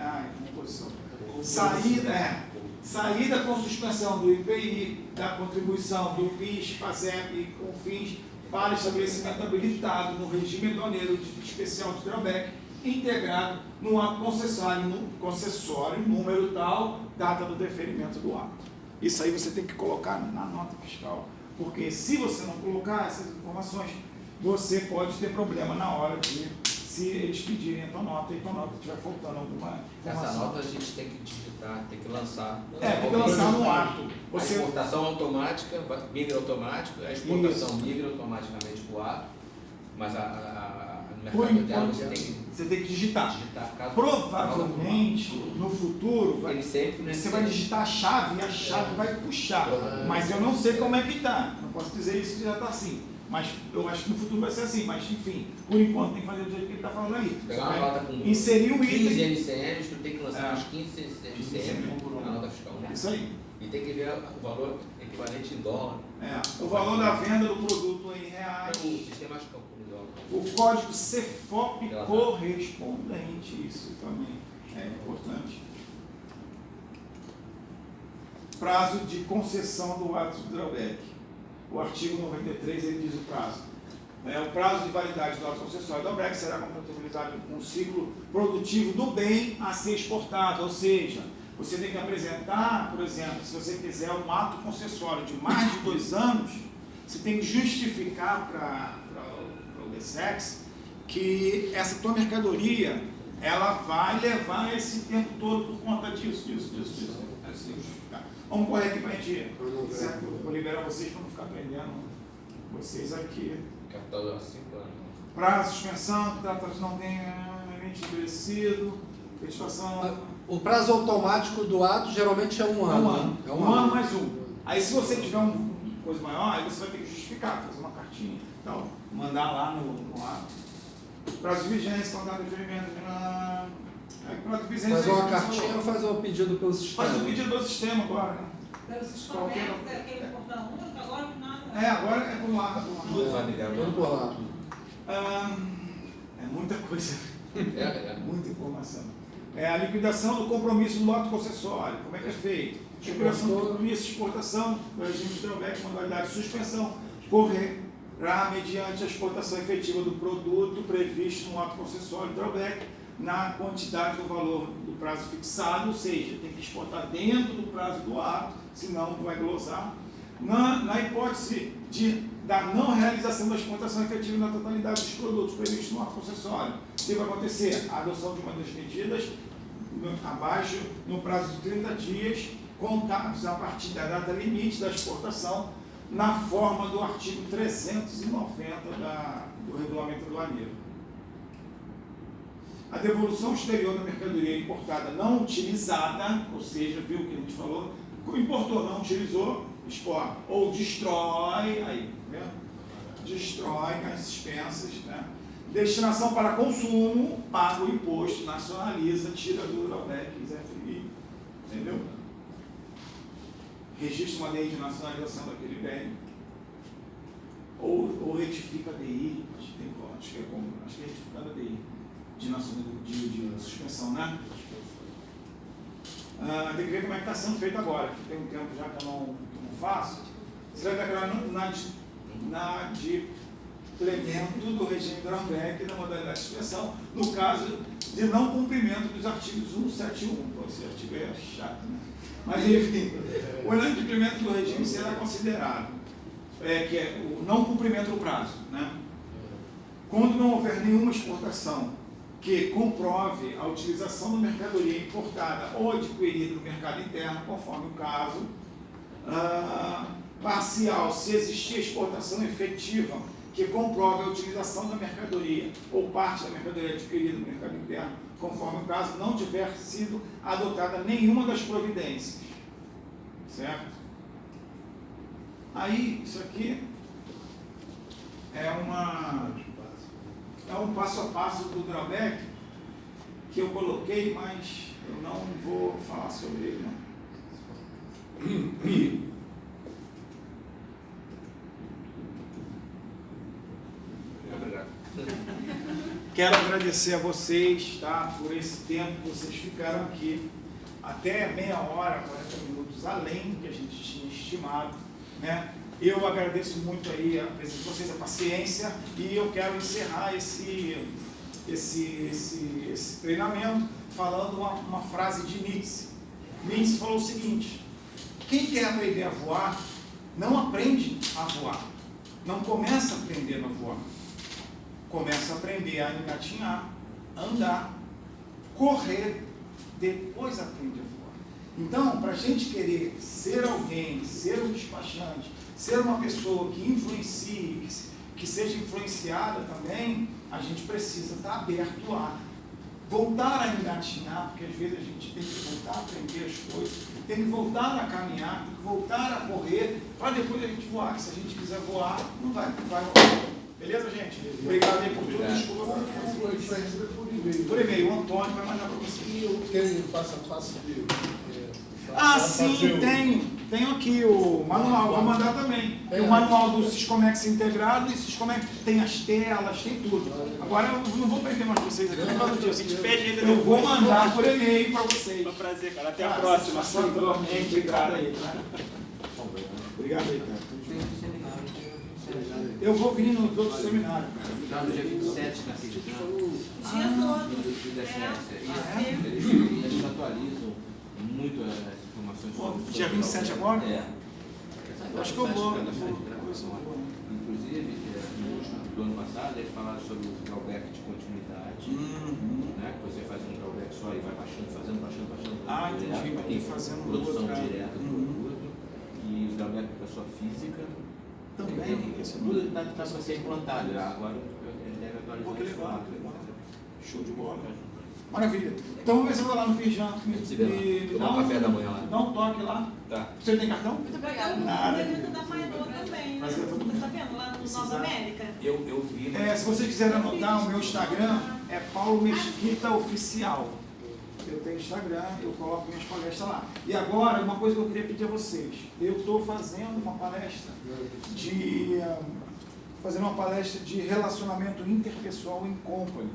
saída com suspensão do IPI, da contribuição do PIS, PASEP e CONFINS, para estabelecimento habilitado no regime aduaneiro especial de drawback, integrado no ato concessório, número tal, data do deferimento do ato. Isso aí você tem que colocar na nota fiscal, porque se você não colocar essas informações, você pode ter problema na hora de, se eles pedirem a tua nota e a tua nota estiver faltando alguma informação. Essa nota a gente tem que digitar, tem que lançar. Tem que lançar no ato. A exportação automática, migra automático, a exportação migra automaticamente para o ato, mas no mercado interno você tem que digitar. Provavelmente, no futuro, você vai digitar a chave e a chave vai puxar. Mas eu não sei como é que está. Não posso dizer isso que já está assim. Mas eu acho que no futuro vai ser assim. Mas, enfim, por enquanto tem que fazer do jeito que ele está falando aí. Pegar uma nota com inserir um 15 item. NCMs, tu tem que lançar uns 15 NCMs na nota fiscal. Isso aí. E tem que ver o valor equivalente em dólar. O valor da venda do produto em reais. O sistema de cálculo em dólar. O código CFOP correspondente, isso também é importante. Prazo de concessão do ato de drawback. O artigo 93 ele diz o prazo. O prazo de validade do ato concessório do drawback será compatibilizado com o ciclo produtivo do bem a ser exportado, ou seja, você tem que apresentar, por exemplo, se você quiser um ato concessório de mais de 2 anos, você tem que justificar para o DSEX que essa tua mercadoria ela vai levar esse tempo todo por conta disso. Vamos correr aqui para a gente, certo? Vou liberar vocês para não ficar prendendo vocês aqui. Capital de 5 anos. Prazo, suspensão, tratados não tem limite estabelecido, satisfação. O prazo automático do ato geralmente é 1 ano. É um ano mais um. Aí se você tiver uma coisa maior, aí você vai ter que justificar, fazer uma cartinha e tal, mandar lá no ato. Prazo de vigência, contrato de deferimento. Prazo de vigência. Faz uma cartinha ou faz um pedido pelo sistema? Faz um pedido pelo sistema agora. Pelo sistema aquele portão único, agora que nada. Agora é por lá. Tudo por lá. É muita coisa. Muita informação. A liquidação do compromisso do ato concessório. Como é que é feito? Liquidação do compromisso de exportação, do regime de drawback, modalidade de suspensão, correrá mediante a exportação efetiva do produto previsto no ato concessório drawback, na quantidade do valor do prazo fixado, ou seja, tem que exportar dentro do prazo do ato, senão não vai glosar. Na hipótese da não realização da exportação efetiva na totalidade dos produtos previstos no ato concessório, o que vai acontecer? A adoção de uma das medidas abaixo, no prazo de 30 dias, contados a partir da data limite da exportação, na forma do artigo 390 do regulamento aduaneiro. A devolução exterior da mercadoria importada não utilizada, ou seja, viu o que a gente falou, importou, não utilizou, exporta, ou destrói, aí, né? Destrói nas dispensas, né? Destinação para consumo, paga o imposto, nacionaliza, tira do drawback, FMI, entendeu? Registra uma lei de nacionalização daquele bem, ou retifica a DI, acho que é retificada a DI, de suspensão, né? Tem que ver como é que está sendo feito agora, que tem um tempo já que eu não faço. Você vai declarar na de complemento do regime drawback da modalidade de suspensão, no caso de não cumprimento dos artigos 171. Pô, esse artigo é chato, né? Mas, enfim, o inadimplemento do regime será considerado, que é o não cumprimento do prazo, né? Quando não houver nenhuma exportação que comprove a utilização da mercadoria importada ou adquirida no mercado interno, conforme o caso, parcial, se existir exportação efetiva que comprove a utilização da mercadoria ou parte da mercadoria adquirida no mercado interno, conforme o caso, não tiver sido adotada nenhuma das providências. Certo? Aí, isso aqui é um passo a passo do drawback que eu coloquei, mas eu não vou falar sobre ele, não. Quero agradecer a vocês, tá, por esse tempo que vocês ficaram aqui, até meia hora, 40 minutos, além do que a gente tinha estimado, né? Eu agradeço muito aí a presença de vocês, a paciência, e eu quero encerrar esse treinamento falando uma frase de Nietzsche. Nietzsche falou o seguinte: quem quer aprender a voar, não aprende a voar. Não começa a aprender a voar. Começa a aprender a engatinhar, andar, correr, depois aprende a voar. Então, para a gente querer ser alguém, ser um despachante, ser uma pessoa que influencie, que seja influenciada também, a gente precisa estar aberto a voltar a engatinhar, porque às vezes a gente tem que voltar a aprender as coisas, tem que voltar a caminhar, tem que voltar a correr, para depois a gente voar, que se a gente quiser voar, não vai voar. Beleza, gente? Obrigado aí por tudo. Desculpa. Por e-mail. O Antônio vai mandar para você. E eu tenho passo a passo de... sim, tenho aqui o manual, vou mandar também. Tem o manual do Siscomex integrado e Siscomex tem as telas, tem tudo. Agora eu não vou perder mais vocês aqui, eu vou mandar por e-mail para vocês. Foi um prazer, cara. Até a próxima. Obrigado aí, cara. Obrigado aí, cara. Eu vou vir nos outros seminários. Já no dia 27 na Cidade. Dia todo. Eles atualizam muito as informações sobre... Dia 27 agora? Acho que eu vou. Inclusive, no último do ano passado, eles falaram sobre o drawback de continuidade. Né? Que você faz um drawback só e vai baixando, fazendo. Entendi. E fazendo produção direta do produto. E o drawback para a pessoa física. Também. Tudo está para ser implantado. Agora ele deve atualizar. Que legal. Show de bola. Maravilha. Então vamos ver se eu vou lá no Firjan. Tomar um café da manhã lá. Dá um toque lá. Tá. Você tem cartão? Muito obrigado. O evento da Painô também, né? Mas eu tô... Você está vendo lá no Nova América? Eu vi. Se vocês quiserem anotar, o meu Instagram é Paulo Mesquita Oficial. Eu tenho Instagram, eu coloco minhas palestras lá. E agora, uma coisa que eu queria pedir a vocês. Eu estou fazendo uma palestra de relacionamento interpessoal em company,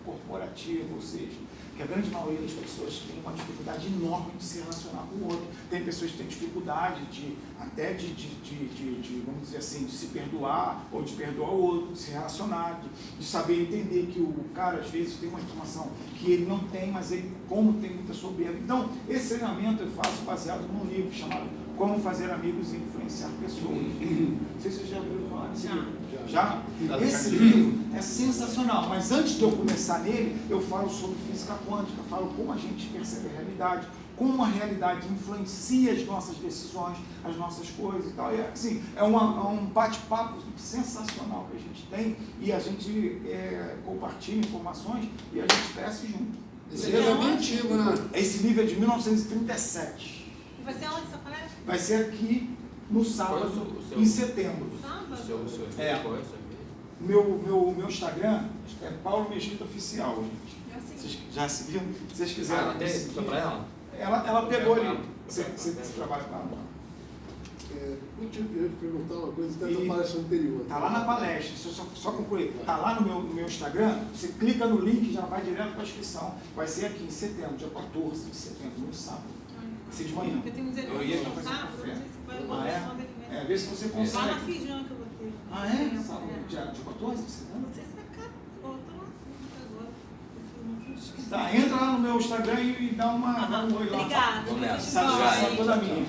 corporativo, ou seja, que a grande maioria das pessoas tem uma dificuldade enorme de se relacionar com o outro. Tem pessoas que têm dificuldade de vamos dizer assim, de se perdoar ou de perdoar o outro, de se relacionar, de saber entender que o cara às vezes tem uma informação que ele não tem, mas ele, como tem muita soberba. Então, esse treinamento eu faço baseado num livro chamado Como Fazer Amigos e Influenciar Pessoas. Não sei se vocês já ouviram falar desse livro. Já? Esse livro é sensacional, mas antes de eu começar nele, eu falo sobre física quântica, falo como a gente percebe a realidade, como a realidade influencia as nossas decisões, as nossas coisas e tal. E, assim, é um bate-papo sensacional que a gente tem e a gente compartilha informações e a gente cresce junto. Esse livro é bem antigo, né? Esse livro é de 1937. E vai ser onde essa palestra? Vai ser aqui no sábado, em setembro. Sábado? Meu Instagram é Paulo Mesquita Oficial, gente. Vocês já seguiram? Se vocês quiserem. Só para ela? Ela pegou ali. Você trabalha com ela? Eu te perguntar uma coisa, está na palestra anterior. Está lá na palestra, só concluir. Está lá no meu Instagram, você clica no link e já vai direto para a inscrição. Vai ser aqui em setembro, dia 14 de setembro, no sábado. Vai ser de manhã. Porque tem uns eventos no sábado, não sei se vai vê se você consegue. Lá na Firjan que eu vou ter. Sábado, dia 14 de setembro? Não sei se vai cá. Tá, entra lá no meu Instagram e dá um oi lá. Obrigada. Vamos nessa. Satisfação toda minha.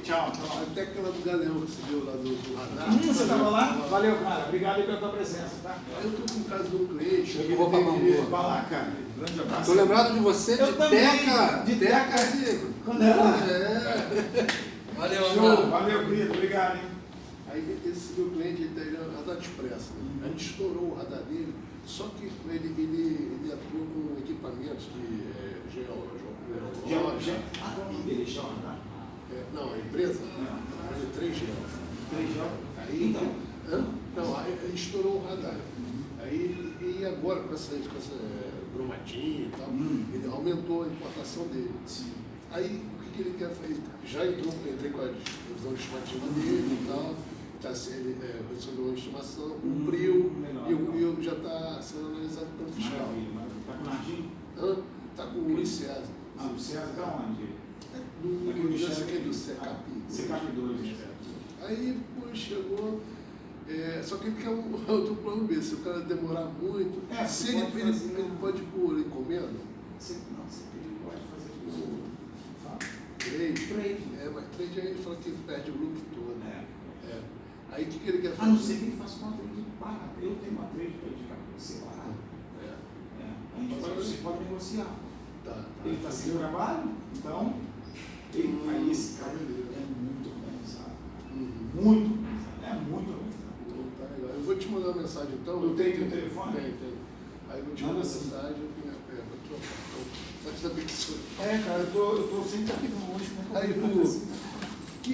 Tchau. Até aquela do Galeão que você viu lá do radar. Você estava lá? Valeu, cara. Obrigado aí pela tua presença, tá? Eu estou com o caso do cliente. Eu vou pra Mamboa. Vai lá, cara. Grande abraço. Estou lembrado de você Eu de também. Teca. De Teca. Quando era? Valeu, Show. Valeu, querido. Obrigado, hein? Aí esse meu cliente, ele tem radar expresso. A gente estourou o radar dele, só que ele atuou com equipamentos de geológico. Não, a empresa? É 3G. Aí, então? Não, aí ele estourou o radar. Aí, e agora com essa bromadinha e tal, ele aumentou a importação dele. Aí, o que ele quer fazer? Já entrei com a divisão de estimativa dele e tal. Ele recebeu uma estimação, cumpriu e já está sendo analisado pelo fiscal. Está com o Nardinho? Está com o Luiz César. O César está onde? Do CECAP. CECAP 2. Aí, pô, chegou. Só que ele quer um outro plano B. Se o cara demorar muito, se ele pode ir por encomenda? Não, ele pode fazer por trade. Mas trade aí ele fala que perde o lucro todo. Aí o que ele quer fazer? A não ser que ele faça uma trade barata. Eu tenho uma trade para indicar para você barata. Você pode negociar. Ele está sem trabalho, então aí esse cara é muito organizado. Muito organizado. É muito organizado. Tá legal. Eu vou te mandar uma mensagem então. Eu tenho o telefone? Tem. Aí eu vou te mandar uma mensagem, vou trocar. Pode saber que sou. Cara, eu tô sempre aqui hoje. Aí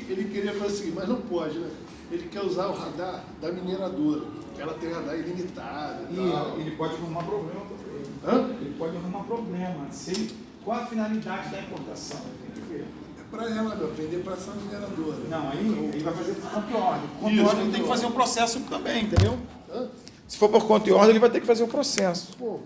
ele queria fazer o seguinte, mas não pode, né? Ele quer usar o radar da mineradora, que ela tem radar ilimitado e tal. Ele pode arrumar problema Ele pode arrumar problema. Qual a finalidade da importação? Tem que ver. Para ela, vender para essa mineradora. Não, aí vai fazer por conta e ordem. Conta e ordem ele tem que fazer um processo também, entendeu? Se for por conta e ordem, ele vai ter que fazer o processo. Pô,